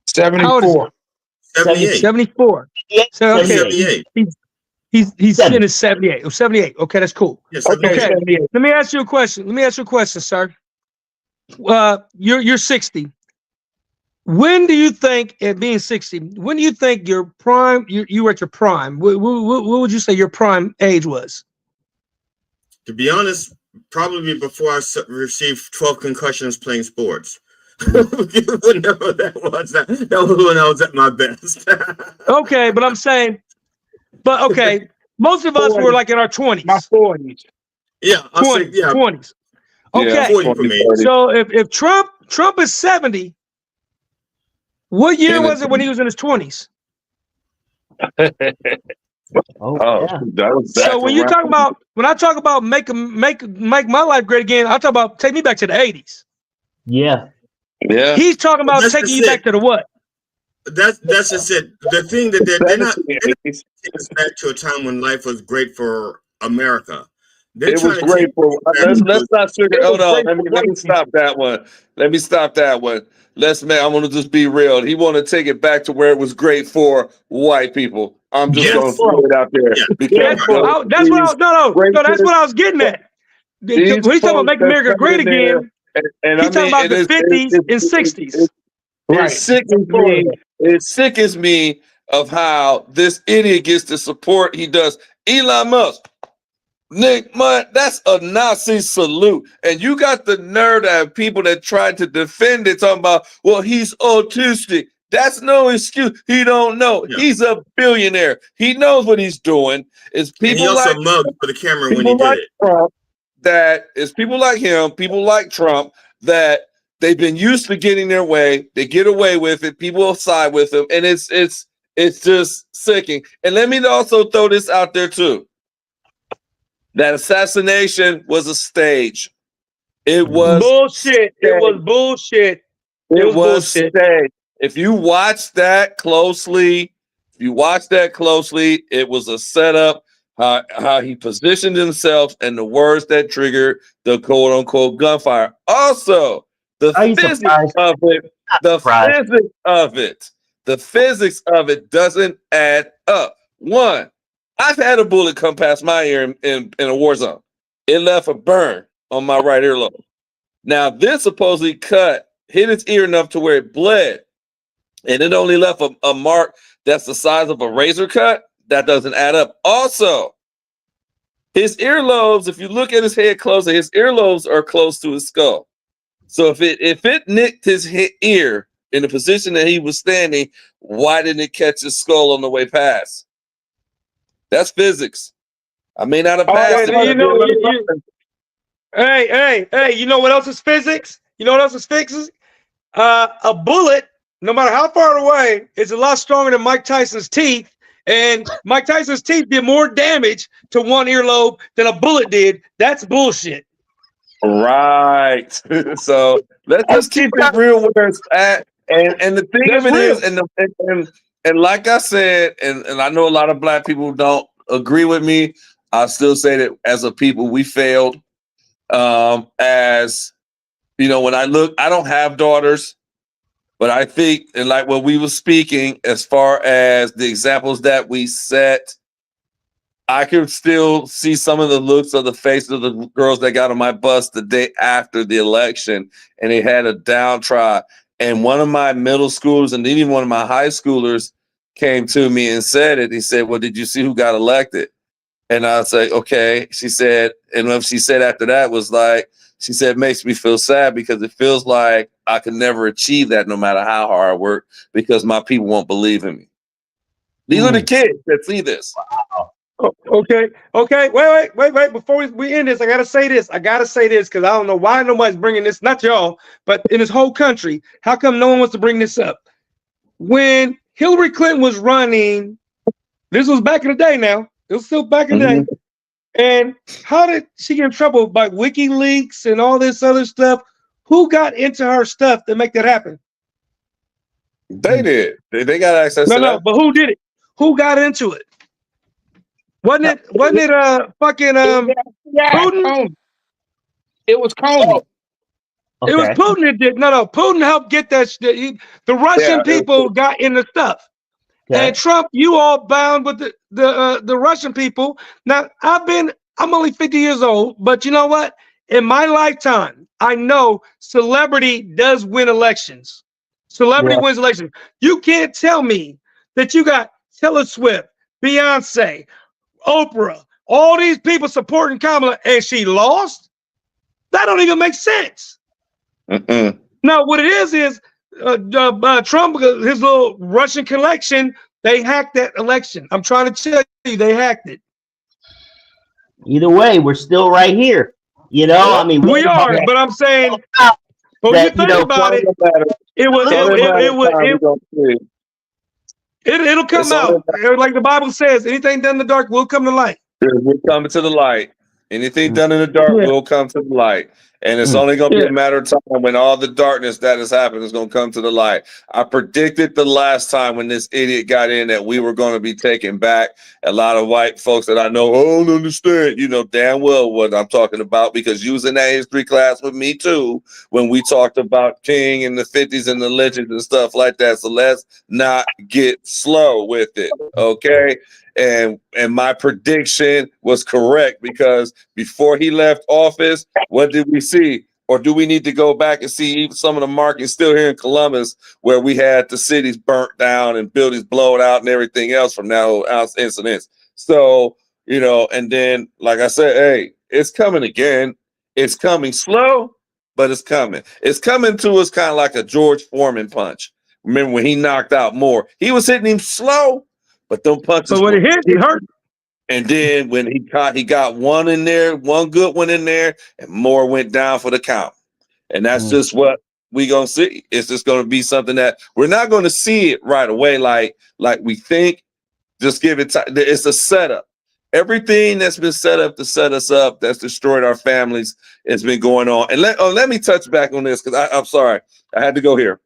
74. 78. 74. So okay, 78. He's in his 78. 78. Okay, that's cool. Yes, okay. Let me ask you a question, sir. You're 60. When do you think, at being 60, when do you think your prime, you were at your prime? What would you say your prime age was? To be honest, probably before I received 12 concussions playing sports. Whenever that was when I was at my best. Okay, but I'm saying, most of us were like in our 20s. My 40s. Yeah, 20s. Okay, yeah, 40 for me. So if Trump is 70, what year was it when he was in his 20s? So when I talk about make my life great again, I talk about take me back to the 80s. Yeah. He's talking about taking you back to the what? That's just it. The thing that they're not taking us back to a time when life was great for America. It was great for. Let's not sugar. Hold on. Let me stop that one. I'm gonna just be real. He want to take it back to where it was great for white people. I'm just Yes. gonna throw it out there Yeah. because That's what I was getting at. When these he's talking about folks make that's America great coming in there, again, and he's I talking mean, about the 50s and 60s. it sickens me. It sickens me of how this idiot gets the support he does. Elon Musk, Nick, man, that's a Nazi salute. And you got the nerve to have people that tried to defend it talking about, well, he's autistic. That's no excuse. He don't know. Yeah. He's a billionaire. He knows what he's doing. It's And he people also like mugged for the camera when he people did like it. Trump that it's people like him, people like Trump that they've been used to getting their way. They get away with it. People will side with them, and it's just sickening. And let me also throw this out there too. That assassination was a stage. It was Bullshit. It was bullshit. It was bullshit. staged. If you watch that closely, it was a setup. How he positioned himself and the words that triggered the quote unquote gunfire. Also, the Are you physics surprised? of it, surprised. the physics of it doesn't add up. One, I've had a bullet come past my ear in a war zone. It left a burn on my right earlobe. Now, this supposedly hit his ear enough to where it bled, and it only left a mark that's the size of a razor cut. That doesn't add up. Also, his earlobes, if you look at his head closer, his earlobes are close to his skull. So if it nicked his ear in the position that he was standing, why didn't it catch his skull on the way past? That's physics. I may not have passed it. Hey, you know what else is physics? You know what else is physics? A bullet, no matter how far away, is a lot stronger than Mike Tyson's teeth. And Mike Tyson's teeth did more damage to one earlobe than a bullet did. That's bullshit. Right. So let's just keep it real where it's at. And the thing of it is, and like I said, and I know a lot of black people don't agree with me. I still say that as a people, we failed. As you know, when I don't have daughters, but I think, and like what we were speaking, as far as the examples that we set, I could still see some of the looks of the faces of the girls that got on my bus the day after the election, and they had a downtrodden. And one of my middle schoolers and even one of my high schoolers came to me and said it. He said, "Well, did you see who got elected?" And I was like, "Okay." She said, and what she said after that was like, she said, "It makes me feel sad because it feels like I could never achieve that no matter how hard I work because my people won't believe in me." These are the kids that see this. Wow. Okay. Wait. Before we end this, I gotta say this because I don't know why nobody's bringing this. Not y'all, but in this whole country, how come no one wants to bring this up? When Hillary Clinton was running, this was back in the day. Now it was still back in the day. And how did she get in trouble by WikiLeaks and all this other stuff? Who got into her stuff to make that happen? They did. They got access to that. No, but who did it? Who got into it? Wasn't it fucking Putin? It was Comey. It was Putin that did. No, Putin helped get that shit. The Russian people got in the stuff. Okay. And Trump, you all bound with the Russian people. Now, I'm only 50 years old, but you know what? In my lifetime, I know celebrity does win elections. Celebrity wins elections. You can't tell me that you got Taylor Swift, Beyonce, Oprah, all these people supporting Kamala, and she lost? That don't even make sense. Now, what it is Trump, his little Russian collection, they hacked that election. I'm trying to tell you, they hacked it. Either way, we're still right here. You know, I mean, we are, but I'm saying, when you think about it, it'll come out. Like the Bible says, anything done in the dark will come to light. We're coming to the light. Anything done in the dark will come to the light. And it's only going to be a matter of time when all the darkness that has happened is going to come to the light. I predicted the last time when this idiot got in that we were going to be taken back. A lot of white folks that I know, don't understand, you know damn well what I'm talking about, because you was in that history class with me too when we talked about King in the 50s and the legends and stuff like that. So let's not get slow with it, okay? And my prediction was correct, because before he left office, what did we see? Or do we need to go back and see some of the markets still here in Columbus where we had the cities burnt down and buildings blown out and everything else from that incidents? So, you know, and then, like I said, hey, it's coming again. It's coming slow, but it's coming. It's coming to us kind of like a George Foreman punch. Remember when he knocked out Moore? He was hitting him slow, but them punches. But when it hit, it hurt. And then when he got one in there, one good one in there, and Moore went down for the count. And that's just what we gonna see. It's just gonna be something that we're not gonna see it right away, like we think. Just give it time. It's a setup. Everything that's been set up to set us up, that's destroyed our families, has been going on. And let me touch back on this, because I'm sorry, I had to go here.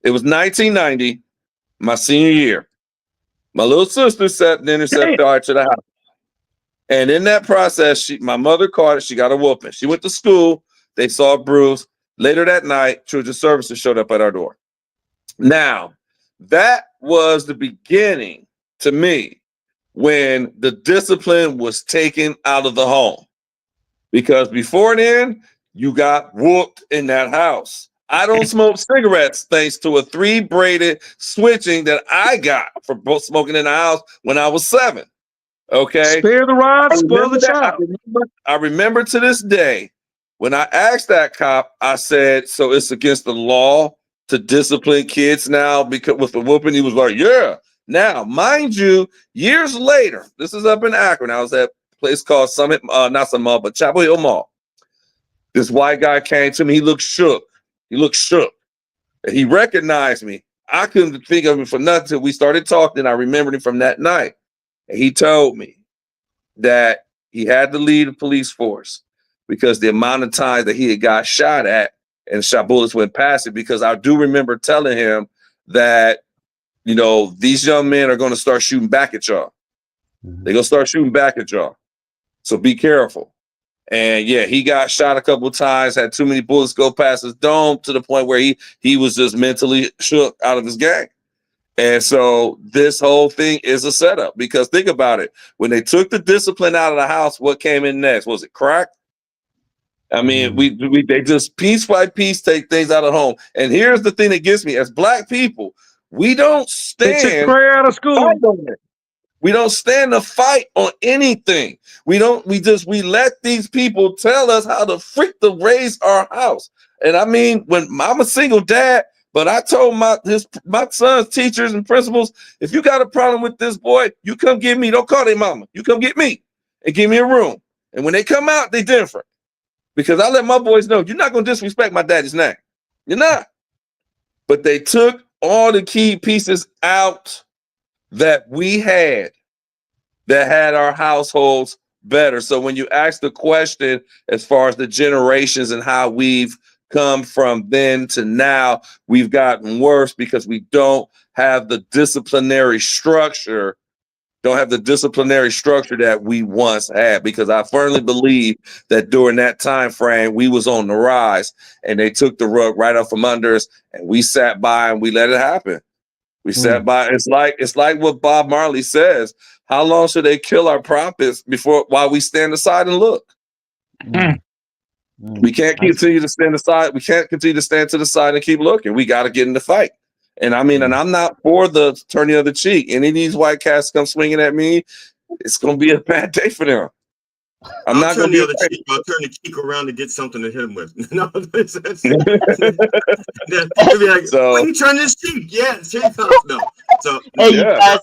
It was 1990, my senior year. My little sister sat the intercept guard to the house. And in that process, my mother caught it. She got a whooping. She went to school. They saw a bruise. Later that night, children's services showed up at our door. Now, that was the beginning to me when the discipline was taken out of the home. Because before then, you got whooped in that house. I don't smoke cigarettes thanks to a 3-braided switching that I got for both smoking in the house when I was 7. Okay. Spare the rod, spoil the child. I remember to this day when I asked that cop, I said, so it's against the law to discipline kids now because with the whooping? He was like, yeah. Now, mind you, years later, this is up in Akron. I was at a place called Summit, not Summit Mall, but Chapel Hill Mall. This white guy came to me. He looked shook. And he recognized me. I couldn't think of him for nothing until we started talking. I remembered him from that night. And he told me that he had to leave the police force because the amount of times that he had got shot at and shot bullets went past it, because I do remember telling him that, you know, these young men are going to start shooting back at y'all. They're going to start shooting back at y'all. So be careful. And yeah, he got shot a couple of times, had too many bullets go past his dome to the point where he was just mentally shook out of his gang. And so this whole thing is a setup, because think about it. When they took the discipline out of the house, what came in next? Was it crack? I mean, they just piece by piece take things out of home. And here's the thing that gets me. As Black people, we don't stand. They took prayer out of school. We don't stand to fight on anything. We let these people tell us how to freak to raise our house. And I mean, when I'm a single dad, but I told my son's teachers and principals, if you got a problem with this boy, you come get me. Don't call their mama. You come get me and give me a room. And when they come out, they different. Because I let my boys know, you're not going to disrespect my daddy's name. You're not. But they took all the key pieces out that we had that had our households better. So when you ask the question as far as the generations and how we've come from then to now, we've gotten worse because we don't have the disciplinary structure that we once had, because I firmly believe that during that time frame we was on the rise and they took the rug right up from under us and we sat by and we let it happen. We sat by. It's like what Bob Marley says. How long should they kill our prophets while we stand aside and look? We can't continue to stand aside. We can't continue to stand to the side and keep looking. We got to get in the fight. And I mean, and I'm not for the turning of the cheek. Any of these white cats come swinging at me, it's going to be a bad day for them. I'm not going to the other cheek. I'll turn the cheek around to get something to hit him with. No, that's like, so, when you turn this cheek, yes, here it comes. No. So hey, you guys,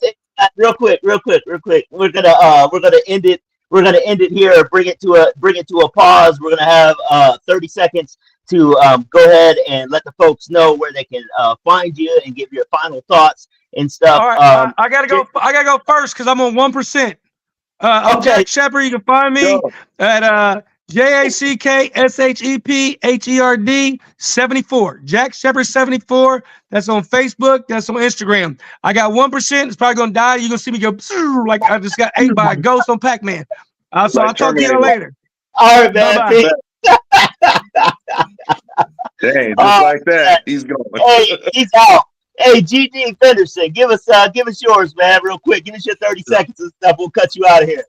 real quick. We're gonna end it. We're gonna end it here. Bring it to a pause. We're gonna have 30 seconds to go ahead and let the folks know where they can find you and give your final thoughts and stuff. All right, I gotta go first because I'm on 1%. I'm Okay. Jack Shepard. You can find me at JackShepHerd 74. Jack Shepherd 74. That's on Facebook. That's on Instagram. I got 1%. It's probably gonna die. You're gonna see me go like I just got ate by a ghost on Pac-Man. So Like I'll talk to y'all Terminator. later. All right, Bye man. bye. Peace. Dang, just All like right. that, he's going. Hey, he's out. Hey, GG Fenderson, give us yours, man, real quick. Give us your 30 seconds and stuff. We'll cut you out of here.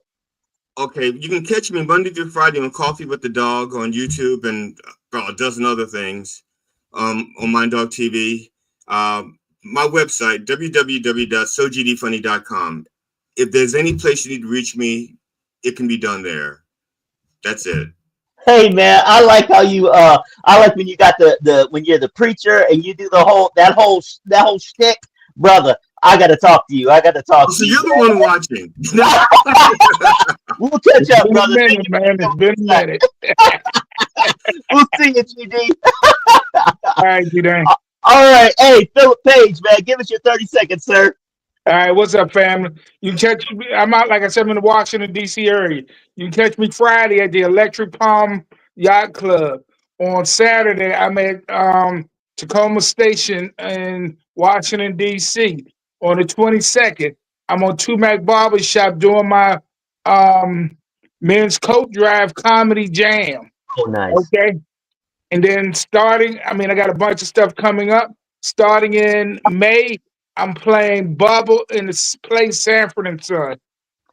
Okay, you can catch me Monday through Friday on Coffee with the Dog on YouTube and a dozen other things on Mind Dog TV. My website, www.sogdfunny.com. If there's any place you need to reach me, it can be done there. That's it. Hey, man, I like how you I like when you got the when you're the preacher and you do that whole shtick, brother. I gotta talk to you. I gotta talk So to you. you're the one watching. We'll catch It's up, been a brother. minute, man. It's been a minute. We'll see you, GD. All right, D-Dang. All right. Hey, Philip Page, man, give us your 30 seconds, sir. All right, what's up, family? You can catch me. I'm out, like I said, I'm in the Washington, D.C. area. You can catch me Friday at the Electric Palm Yacht Club. On Saturday, I'm at Tacoma Station in Washington, D.C. On the 22nd, I'm on Tumac Barbershop doing my men's coat drive comedy jam. Oh, nice. Okay. And then I got a bunch of stuff coming up. Starting in May, I'm playing Bubble in the place Sanford and Son.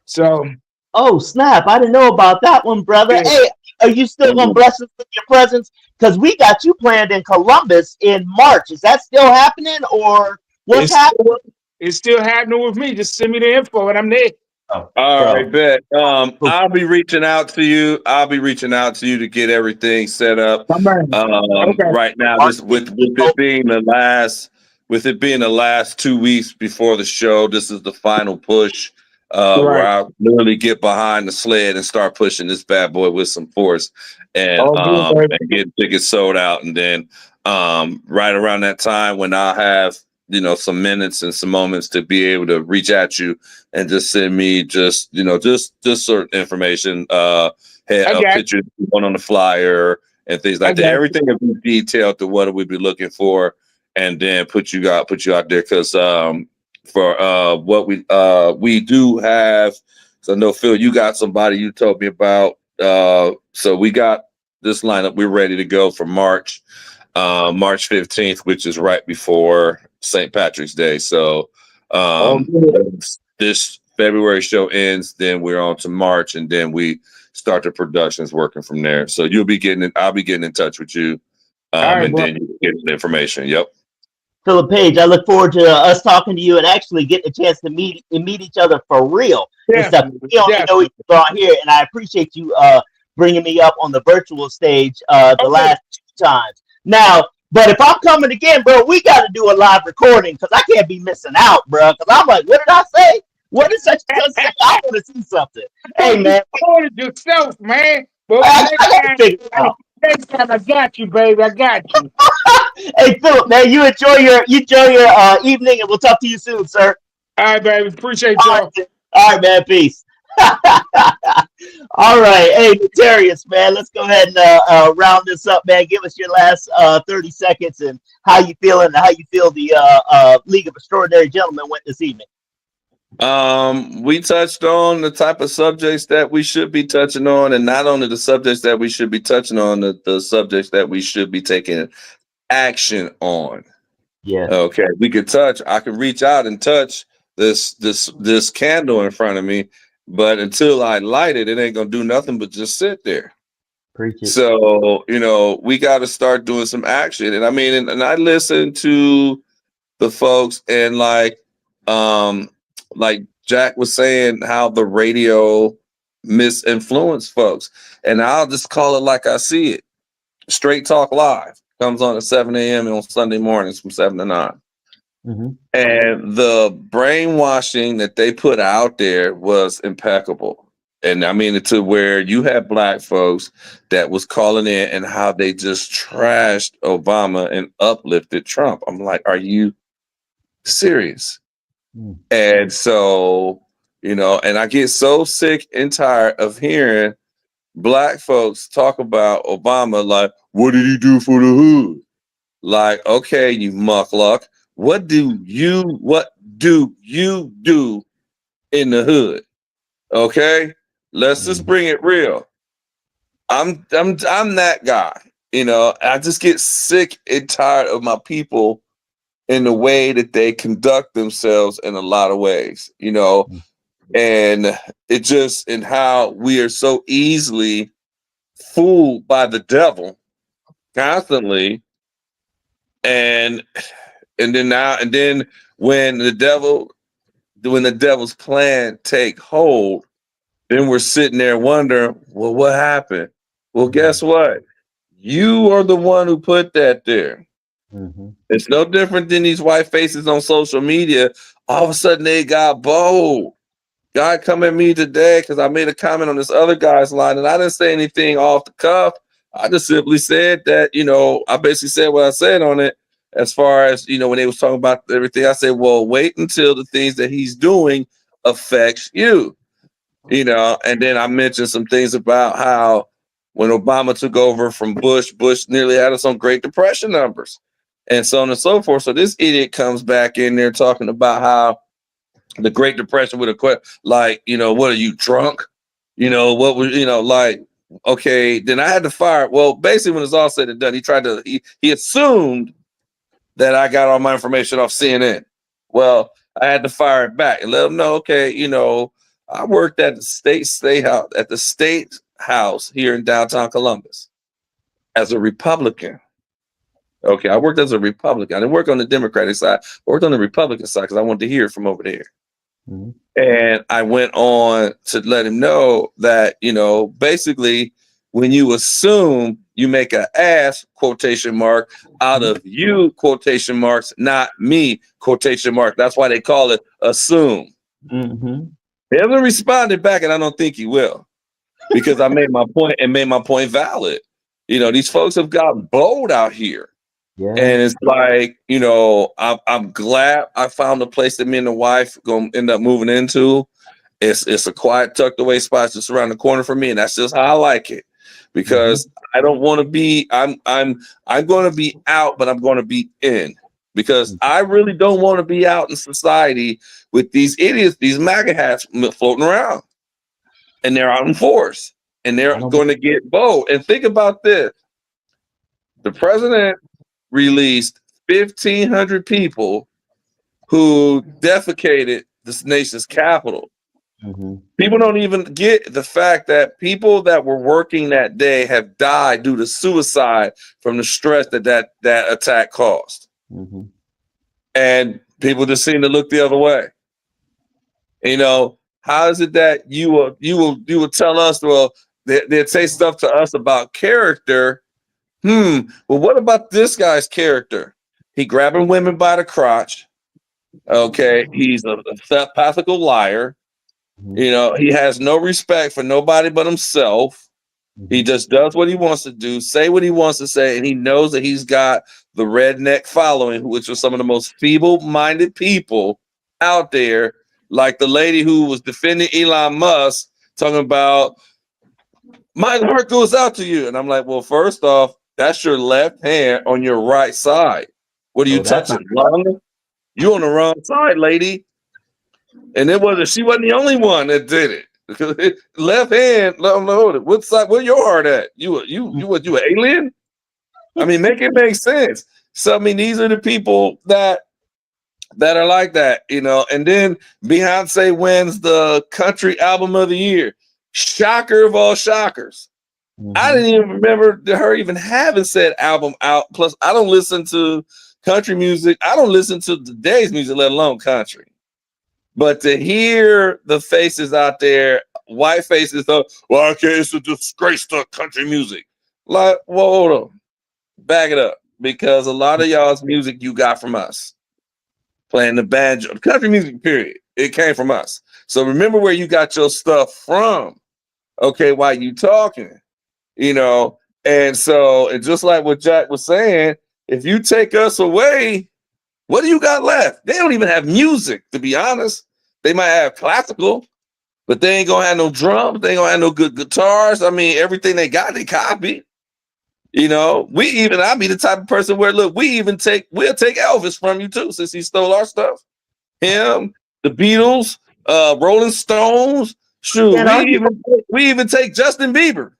So, Oh, snap. I didn't know about that one, brother. yeah. Hey, are you still going to bless us with your presence? Because we got you planned in Columbus in March. Is that still happening or what's happening? It's still happening with me. Just send me the info and I'm there. Oh, All bro. right, bet. I'll be reaching out to you. I'll be reaching out to you to get everything set up. Okay. Right now, just with it being the last 2 weeks before the show, this is the final push. Where Right. I literally get behind the sled and start pushing this bad boy with some force and Oh, good, and get tickets sold out. And then right around that time when I'll have some minutes and some moments to be able to reach at you and just send me just certain information, a picture one on the flyer and things like that. Everything will be detailed to what we be looking for, and then put you out there because for what we do have. So I know Phil, you got somebody you told me about. So we got this lineup. We're ready to go for March 15th, which is right before St. Patrick's Day. So this February show ends, then we're on to March, and then we start the productions working from there. So I'll be getting in touch with you, and then you get the information. Yep. Philip Page, I look forward to us talking to you and actually getting a chance to meet each other for real and stuff. We only know each other on here, and I appreciate you bringing me up on the virtual stage the last 2 times. Now, but if I'm coming again, bro, we got to do a live recording because I can't be missing out, bro. Because I'm like, what did I say? What did such and such say? I want to see something. Hey, man. You yourself, man. But next time I got you, baby. I got you. Hey, Philip, man, you enjoy your evening, and we'll talk to you soon, sir. All right, baby. Appreciate y'all. All right, man. Peace. All right. Hey, Notarius, man, let's go ahead and round this up, man. Give us your last 30 seconds and how you feeling and how you feel the League of Extraordinary Gentlemen went this evening. We touched on the type of subjects that we should be touching on, and not only the subjects that we should be touching on, the subjects that we should be taking action on. Yeah. Okay. I can reach out and touch this candle in front of me, but until I light it, it ain't gonna do nothing but just sit there. Preach it. So, we got to start doing some action. And I mean, and I listen to the folks, and like Jack was saying, how the radio misinfluenced folks. And I'll just call it like I see it. Straight Talk Live comes on at 7 a.m. on Sunday mornings from 7 to 9. Mm-hmm. And the brainwashing that they put out there was impeccable. And I mean, to where you had Black folks that was calling in and how they just trashed Obama and uplifted Trump. I'm like, are you serious? And so, and I get so sick and tired of hearing black folks talk about Obama like, what did he do for the hood? Like, okay, you muckluck, what do you do in the hood? Okay, let's just bring it real. I'm that guy. You know, I just get sick and tired of my people in the way that they conduct themselves in a lot of ways, you know, and it just in how we are so easily fooled by the devil constantly. And then when the devil's plan take hold, then we're sitting there wondering, well, what happened? Well, guess what? You are the one who put that there. It's no different than these white faces on social media. All of a sudden they got bold. Guy come at me today because I made a comment on this other guy's line and I didn't say anything off the cuff. I just simply said that, you know, I basically said what I said on it as far as, you know, when they was talking about everything. I said, well, wait until the things that he's doing affects you, you know, and then I mentioned some things about how when Obama took over from Bush nearly had us on Great Depression numbers and so on and so forth. So this idiot comes back in there talking about how the Great Depression would have quit. Like, you know, what are you, drunk? You know, what was, you know, like, okay, then I had to fire. Well, basically, when it's all said and done, he assumed that I got all my information off CNN. Well, I had to fire it back and let him know, okay, you know, I worked at the state house here in downtown Columbus as a Republican. Okay, I worked as a Republican. I didn't work on the Democratic side. I worked on the Republican side because I wanted to hear it from over there. And I went on to let him know that, you know, basically when you assume, you make an ass quotation mark out of you quotation marks, not me quotation mark. That's why they call it assume. He hasn't responded back, and I don't think he will, because I made my point and made my point valid. You know, these folks have gotten bold out here. Yeah. And it's like, you know, I'm glad I found a place that me and the wife gonna end up moving into. It's a quiet, tucked away spot just around the corner for me, and that's just how I like it. Because I don't want to be. I'm going to be out, but I'm going to be in. Because I really don't want to be out in society with these idiots, these MAGA hats floating around, and they're out in force, and they're going to get bold. And think about this: the president released 1,500 people who defecated this nation's capital. People don't even get the fact that people that were working that day have died due to suicide from the stress that attack caused. And people just seem to look the other way. You know, how is it that you will tell us, well, they'll say stuff to us about character. Well, what about this guy's character? He grabbing women by the crotch. Okay, he's a pathological liar. You know, he has no respect for nobody but himself. He just does what he wants to do, say what he wants to say, and he knows that he's got the redneck following, which are some of the most feeble-minded people out there, like the lady who was defending Elon Musk, talking about, my heart goes out to you. And I'm like, well, first off, that's your left hand on your right side. What are you touching? Lung? You on the wrong side, lady. And she wasn't the only one that did it. Left hand, what side? Where your heart at? You an alien? I mean, make it make sense. So I mean, these are the people that are like that, you know. And then Beyonce wins the country album of the year. Shocker of all shockers. I didn't even remember her even having said album out. Plus, I don't listen to country music. I don't listen to today's music, let alone country. But to hear the faces out there, white faces, well, okay, it's a disgrace to country music. Like, well, hold on. Back it up. Because a lot of y'all's music you got from us. Playing the banjo. Country music, period. It came from us. So remember where you got your stuff from. Okay, while you talking. You know, and so, and just like what Jack was saying, if you take us away, what do you got left? They don't even have music, to be honest. They might have classical, but they ain't gonna have no drums. They ain't gonna have no good guitars. I mean, everything they got, they copy. You know, I'll be the type of person where, look, we'll take Elvis from you too, since he stole our stuff. Him, the Beatles, Rolling Stones. Shoot, we even take Justin Bieber.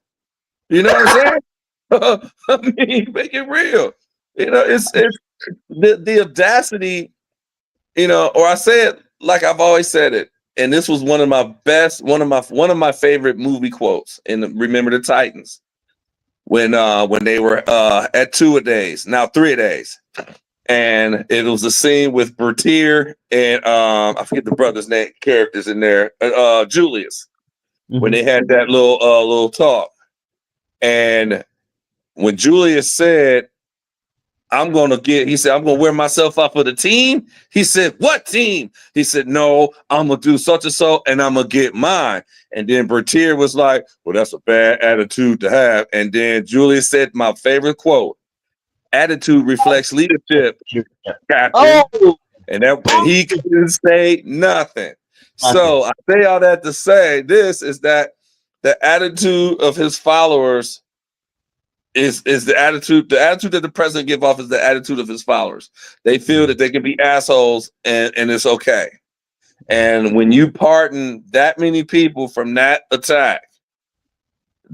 You know what I'm saying? I mean, make it real. You know, it's the audacity. You know, or I say it like I've always said it, and this was one of my favorite movie quotes in Remember the Titans. When they were at 2-a-days, now 3-a-days. And it was a scene with Bertier and I forget the brother's name, characters in there, Julius, when they had that little talk. And when Julius said, I'm going to wear myself out for the team. He said, what team? He said, no, I'm going to do such and so, and I'm going to get mine. And then Bertier was like, well, that's a bad attitude to have. And then Julius said my favorite quote, attitude reflects leadership, Captain. Oh, And he couldn't say nothing. So I say all that to say this is that the attitude of his followers is the attitude that the president give off is the attitude of his followers. They feel that they can be assholes and it's okay. And when you pardon that many people from that attack,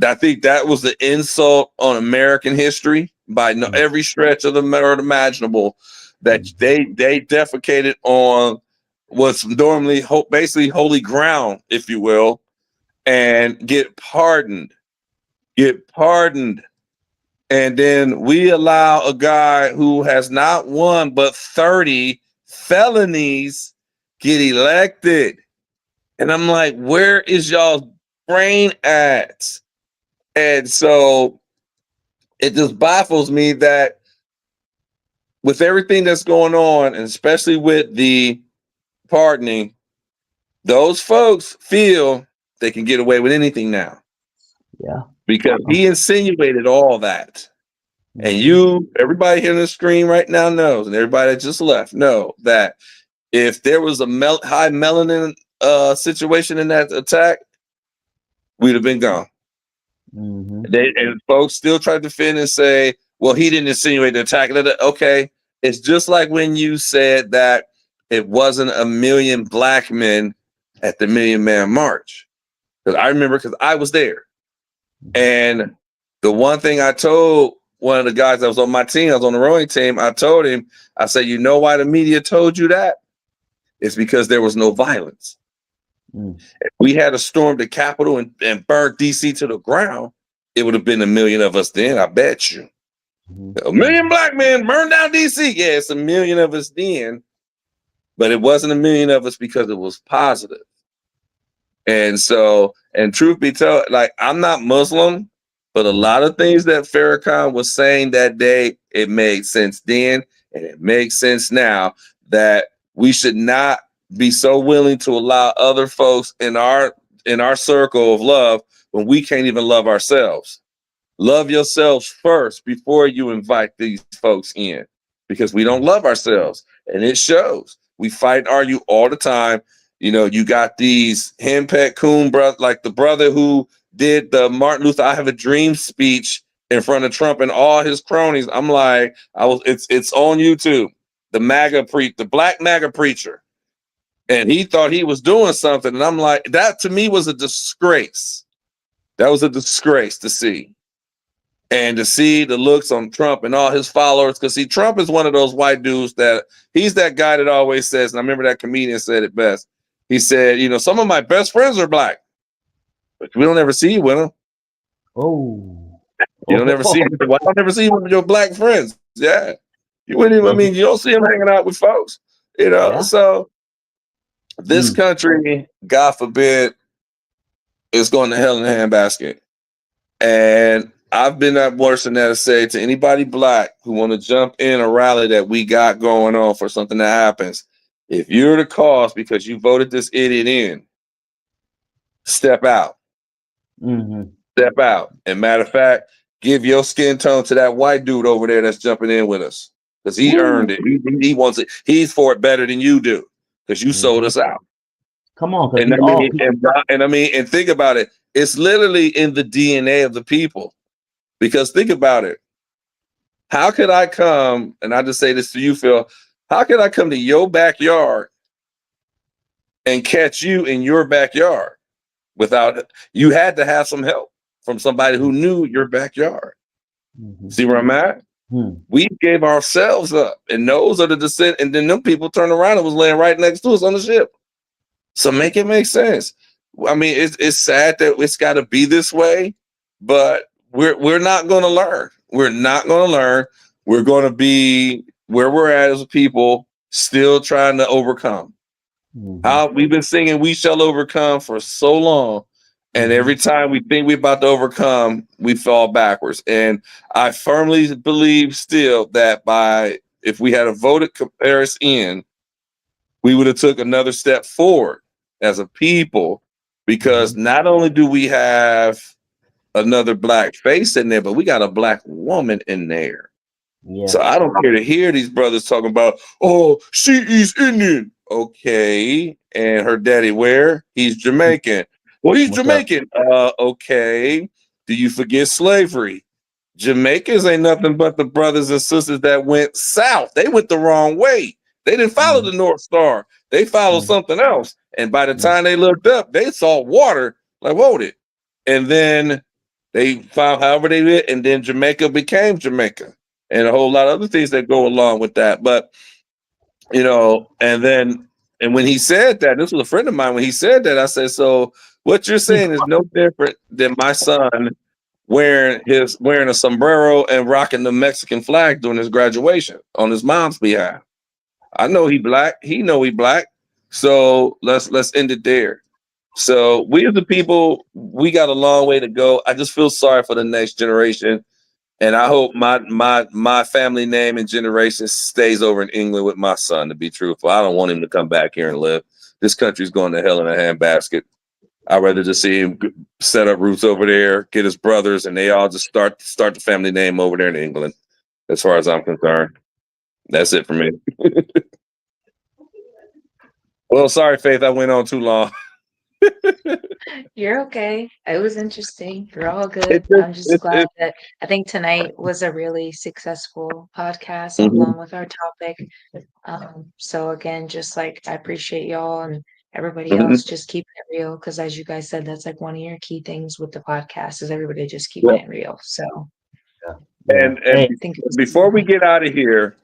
I think that was the insult on American history by every stretch of the word imaginable, that they defecated on what's normally basically holy ground, if you will, and get pardoned. And then we allow a guy who has not one but 30 felonies get elected. And I'm like, where is y'all's brain at? And so it just baffles me that with everything that's going on, and especially with the pardoning, those folks feel they can get away with anything now. Yeah. Because he insinuated all that. And everybody here on the screen right now knows, and everybody that just left know that if there was a high melanin situation in that attack, we'd have been gone. And folks still try to defend and say, well, he didn't insinuate the attack. Okay, it's just like when you said that it wasn't 1 million black men at the Million Man March. Because I remember, because I was there. And the one thing I told one of the guys that was on my team, I was on the rowing team, I told him, I said, you know why the media told you that? It's because there was no violence. If we had stormed the Capitol and burned DC to the ground, it would have been 1 million of us then, I bet you. 1 million black men burned down DC. Yeah, it's 1 million of us then, but it wasn't 1 million of us because it was positive. And so, and truth be told, like, I'm not Muslim, but a lot of things that Farrakhan was saying that day, it made sense then, and it makes sense now, that we should not be so willing to allow other folks in our circle of love when we can't even love ourselves. Love yourselves first before you invite these folks in, because we don't love ourselves, and it shows. We fight and argue all the time. You know, you got these henpecked coon brothers, like the brother who did the Martin Luther I Have a Dream speech in front of Trump and all his cronies. I'm like, it's on YouTube. The black MAGA preacher. And he thought he was doing something. And I'm like, that to me was a disgrace. That was a disgrace to see. And to see the looks on Trump and all his followers, because see, Trump is one of those white dudes that he's that guy that always says, and I remember that comedian said it best. He said, you know, some of my best friends are black, but we don't ever see you with them. Oh, you don't ever see him. Well, I don't ever see you with your black friends. Yeah, you wouldn't even. I mean, you don't see him hanging out with folks. You know, Yeah. So this country, God forbid, is going to hell in a handbasket. And I've been that worse than that to say to anybody black who want to jump in a rally that we got going on for something that happens. If you're the cause because you voted this idiot in, step out. Step out. And matter of fact, give your skin tone to that white dude over there that's jumping in with us, because he earned it. He wants it. He's for it better than you do, because you sold us out. Come on, because And we I all mean, and think about it. It's literally in the DNA of the people. Because think about it. How could I come, and I just say this to you, Phil, how could I come to your backyard and catch you in your backyard without, you had to have some help from somebody who knew your backyard. See where I'm at? We gave ourselves up, and those are the descent, and then them people turned around and was laying right next to us on the ship. So make it make sense. I mean, it's sad that it's got to be this way, but we're not going to learn. We're not going to learn. We're going to be where we're at as a people, still trying to overcome. How we've been singing "We Shall Overcome" for so long, and every time we think we're about to overcome, we fall backwards. And I firmly believe still that if we had a voted comparison, we would have took another step forward as a people, because not only do we have another black face in there, but we got a black woman in there. Yeah. So I don't care to hear these brothers talking about, oh, she is Indian. Okay. And her daddy where? He's Jamaican. Well, he's What's Jamaican. Okay. Do you forget slavery? Jamaicans ain't nothing but the brothers and sisters that went south. They went the wrong way. They didn't follow the North Star. They followed something else. And by the time they looked up, they saw water. Like, whoa, it. And then they found however they did, and then Jamaica became Jamaica, and a whole lot of other things that go along with that. But and when he said that, this was a friend of mine. When he said that, I said, "So what you're saying is no different than my son wearing a sombrero and rocking the Mexican flag during his graduation on his mom's behalf. I know he black. He know he black. So let's end it there." So we as the people, we got a long way to go. I just feel sorry for the next generation. And I hope my family name and generation stays over in England with my son, to be truthful. I don't want him to come back here and live. This country's going to hell in a handbasket. I'd rather just see him set up roots over there, get his brothers, and they all just start the family name over there in England, as far as I'm concerned. That's it for me. Well, sorry, Faith, I went on too long. You're okay. It was interesting. You're all good. I'm just glad that I think tonight was a really successful podcast along with our topic. So again, just like I appreciate y'all and everybody else just keeping it real, because as you guys said, that's like one of your key things with the podcast is everybody just keeping it real. So And I think before we get out of here,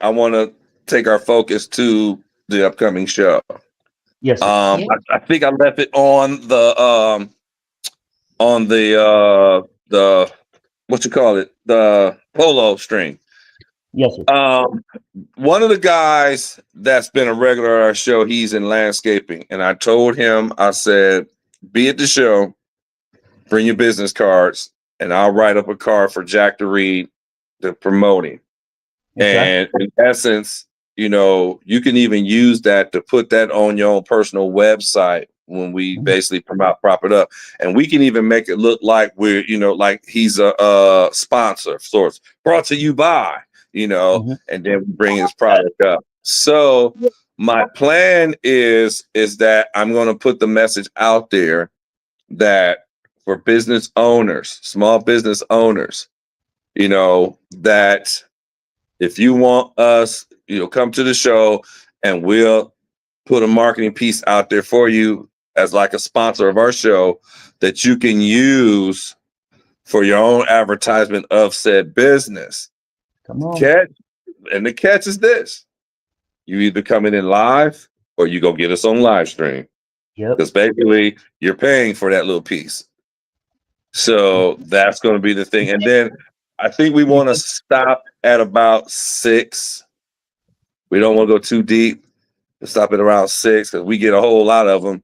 I want to take our focus to the upcoming show. Yes. I think I left it on the what you call it, the polo string. Yes, sir. One of the guys that's been a regular at our show, he's in landscaping, and I told him, I said, be at the show, bring your business cards, and I'll write up a card for Jack to read to promote him. Okay. And in essence, you can even use that to put that on your own personal website when we basically prop it up. And we can even make it look like we're, like he's a sponsor of sorts, brought to you by, and then we bring his product up. So my plan is that I'm going to put the message out there that for business owners, small business owners, that if you want us, come to the show and we'll put a marketing piece out there for you as like a sponsor of our show that you can use for your own advertisement of said business. Come on. The catch is this. You either coming in live or you go get us on live stream. Yep. Because basically you're paying for that little piece. So that's going to be the thing. And then I think we want to stop at about 6. We don't want to go too deep. We'll stop at around 6 because we get a whole lot of them.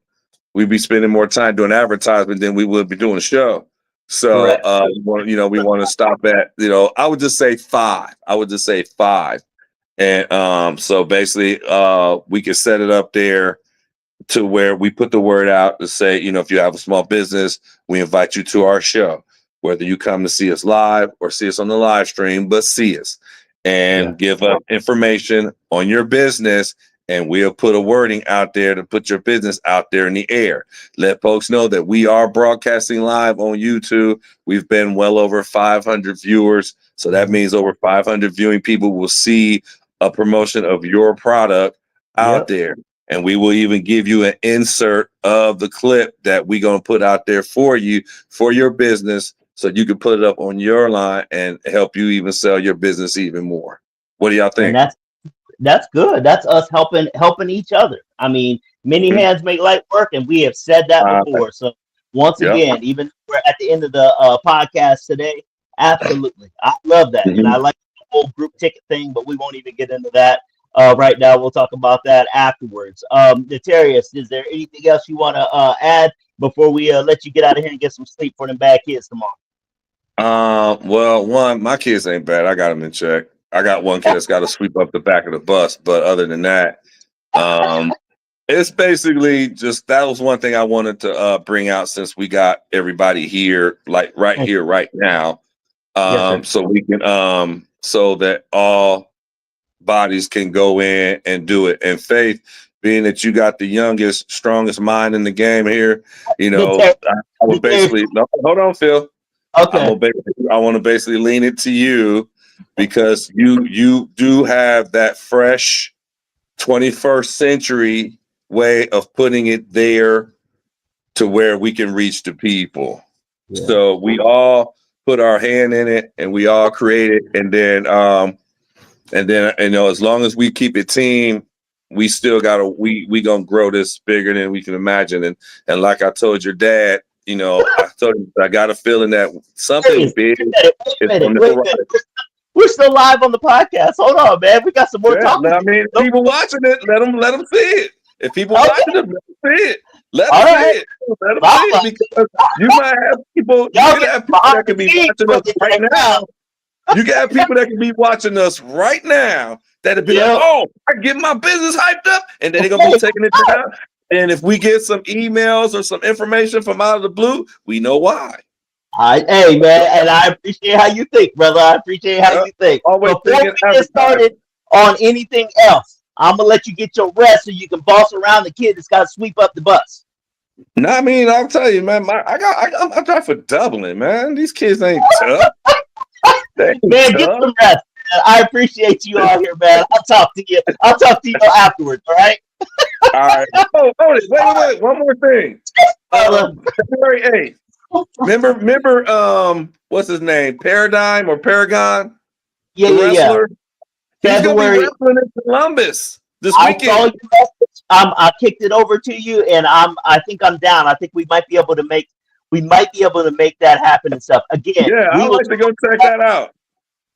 We'd be spending more time doing advertisement than we would be doing a show. So, we want to stop at, I would just say 5. And so basically, we can set it up there to where we put the word out to say, if you have a small business, we invite you to our show, whether you come to see us live or see us on the live stream, but see us and give up information on your business and we'll put a wording out there to put your business out there in the air. Let folks know that we are broadcasting live on YouTube. We've been well over 500 viewers. So that means over 500 viewing people will see a promotion of your product out there. And we will even give you an insert of the clip that we're going to put out there for you, for your business, so you can put it up on your line and help you even sell your business even more. What do y'all think? And that's good. That's us helping each other. I mean, many hands make light work, and we have said that before. So once again, even we're at the end of the podcast today, absolutely, I love that, and I like the whole group ticket thing, but we won't even get into that right now. We'll talk about that afterwards. Natarius, is there anything else you want to add before we let you get out of here and get some sleep for them bad kids tomorrow? Well, one, my kids ain't bad. I got them in check. I got one kid that's got to sweep up the back of the bus, but other than that, it's basically just, that was one thing I wanted to bring out since we got everybody here, like right here, right now, so we can, so that all bodies can go in and do it. And Faith, being that you got the youngest, strongest mind in the game here, you know, I would basically, no, hold on, Phil. Okay. I want to basically lean it to you, because you do have that fresh 21st century way of putting it there to where we can reach the people. So we all put our hand in it and we all create it. And then, you know, as long as we keep it team, we still gotta, we gonna grow this bigger than we can imagine. And like I told your dad, you know, I told him, I got a feeling that something big is on the horizon. We're still live on the podcast. Hold on, man. We got some more talking. I mean, if people watching it, let them see it. If people watching it, let them see it. Let them see it. Let them see it, because you might have people. You can have people that can be watching us right now. You can have people that can be watching us right now that'll be like, "Oh, I get my business hyped up," and then they're gonna be taking it down. And if we get some emails or some information from out of the blue, we know why. Hey, man, and I appreciate how you think, brother. I appreciate how you think. Before we get started on anything else, I'm gonna let you get your rest so you can boss around the kid that's got to sweep up the bus. No, I mean, I'll tell you, man. I drive for Dublin, man. These kids ain't tough. Man, get some rest. Man. I appreciate you all here, man. I'll talk to you. I'll talk to you afterwards. All right. All right. Oh, wait. One more thing. February 8th. Remember, what's his name? Paradigm or Paragon? The wrestler? He's gonna be wrestling in Columbus this weekend. I kicked it over to you, and I think I'm down. I think we might be able to make that happen and stuff. Again, I'd like to go check that out.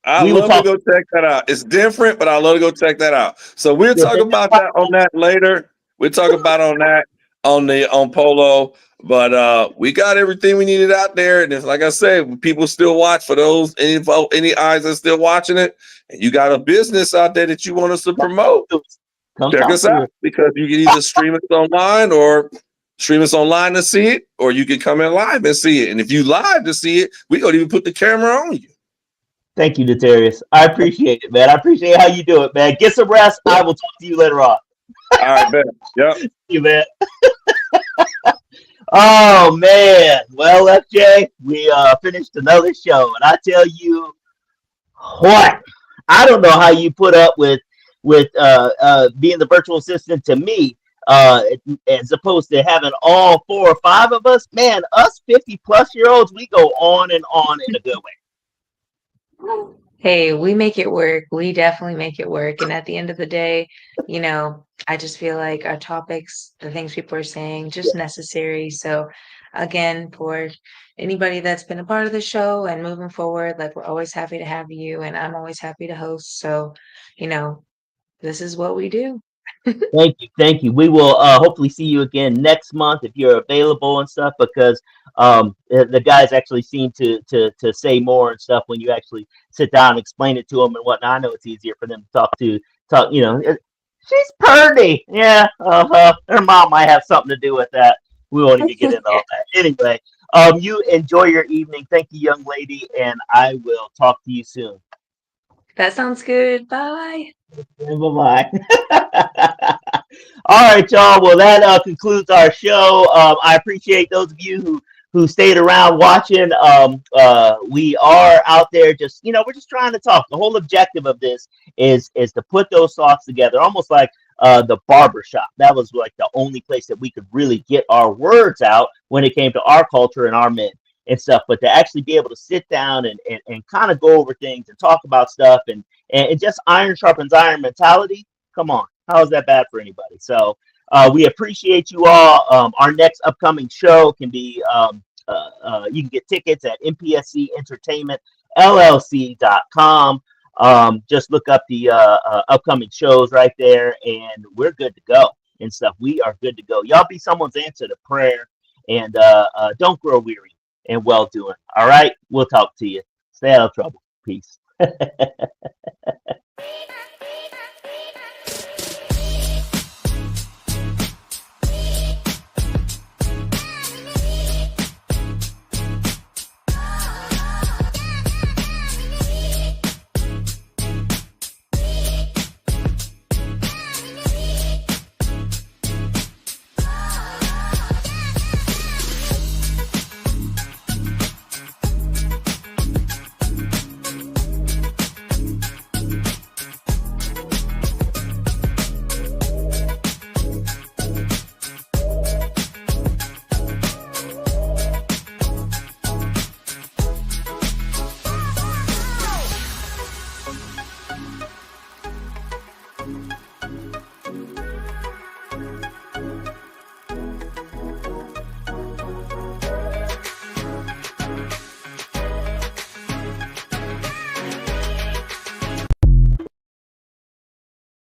I love to go check that out. It's different, but I love to go check that out. So we'll talk about that on that later. We'll talk about on Polo. But we got everything we needed out there, and it's like I said, people still watch. For those any eyes that are still watching it, and you got a business out there that you want us to promote, check us out, because you can either stream us online or stream us online to see it, or you can come in live and see it. And if you live to see it, we gonna even put the camera on you. Thank you, Natarius. I appreciate it, man. I appreciate how you do it, man. Get some rest. I will talk to you later on. All right, man. Yep. See you, man. Oh man, well, FJ, we finished another show, and I tell you what, I don't know how you put up with being the virtual assistant to me, as opposed to having all 4 or 5 of us. Man, us 50-plus-year-olds, we go on and on in a good way. Hey, we make it work. We definitely make it work. And at the end of the day, you know, I just feel like our topics, the things people are saying, just necessary. So again, for anybody that's been a part of the show and moving forward, like, we're always happy to have you, and I'm always happy to host. So, you know, this is what we do. Thank you. We will hopefully see you again next month if you're available and stuff, because the guys actually seem to say more and stuff when you actually sit down and explain it to them and whatnot. I know it's easier for them to talk. You know, she's purdy. Yeah, her mom might have something to do with that. We won't even get into all that. Anyway, you enjoy your evening. Thank you, young lady, and I will talk to you soon. That sounds good. Bye. Bye-bye. All right, y'all. Well, that concludes our show. I appreciate those of you who stayed around watching. We are out there just, we're just trying to talk. The whole objective of this is to put those thoughts together, almost like the barber shop. That was like the only place that we could really get our words out when it came to our culture and our men and stuff. But to actually be able to sit down and kind of go over things and talk about stuff and just iron sharpens iron mentality. Come on. How is that bad for anybody? So we appreciate you all. Our next upcoming show can be, you can get tickets at MPSC Entertainment LLC.com. Just look up the upcoming shows right there, and we're good to go and stuff. We are good to go. Y'all be someone's answer to prayer, and don't grow weary and well doing. All right, we'll talk to you. Stay out of trouble. Peace.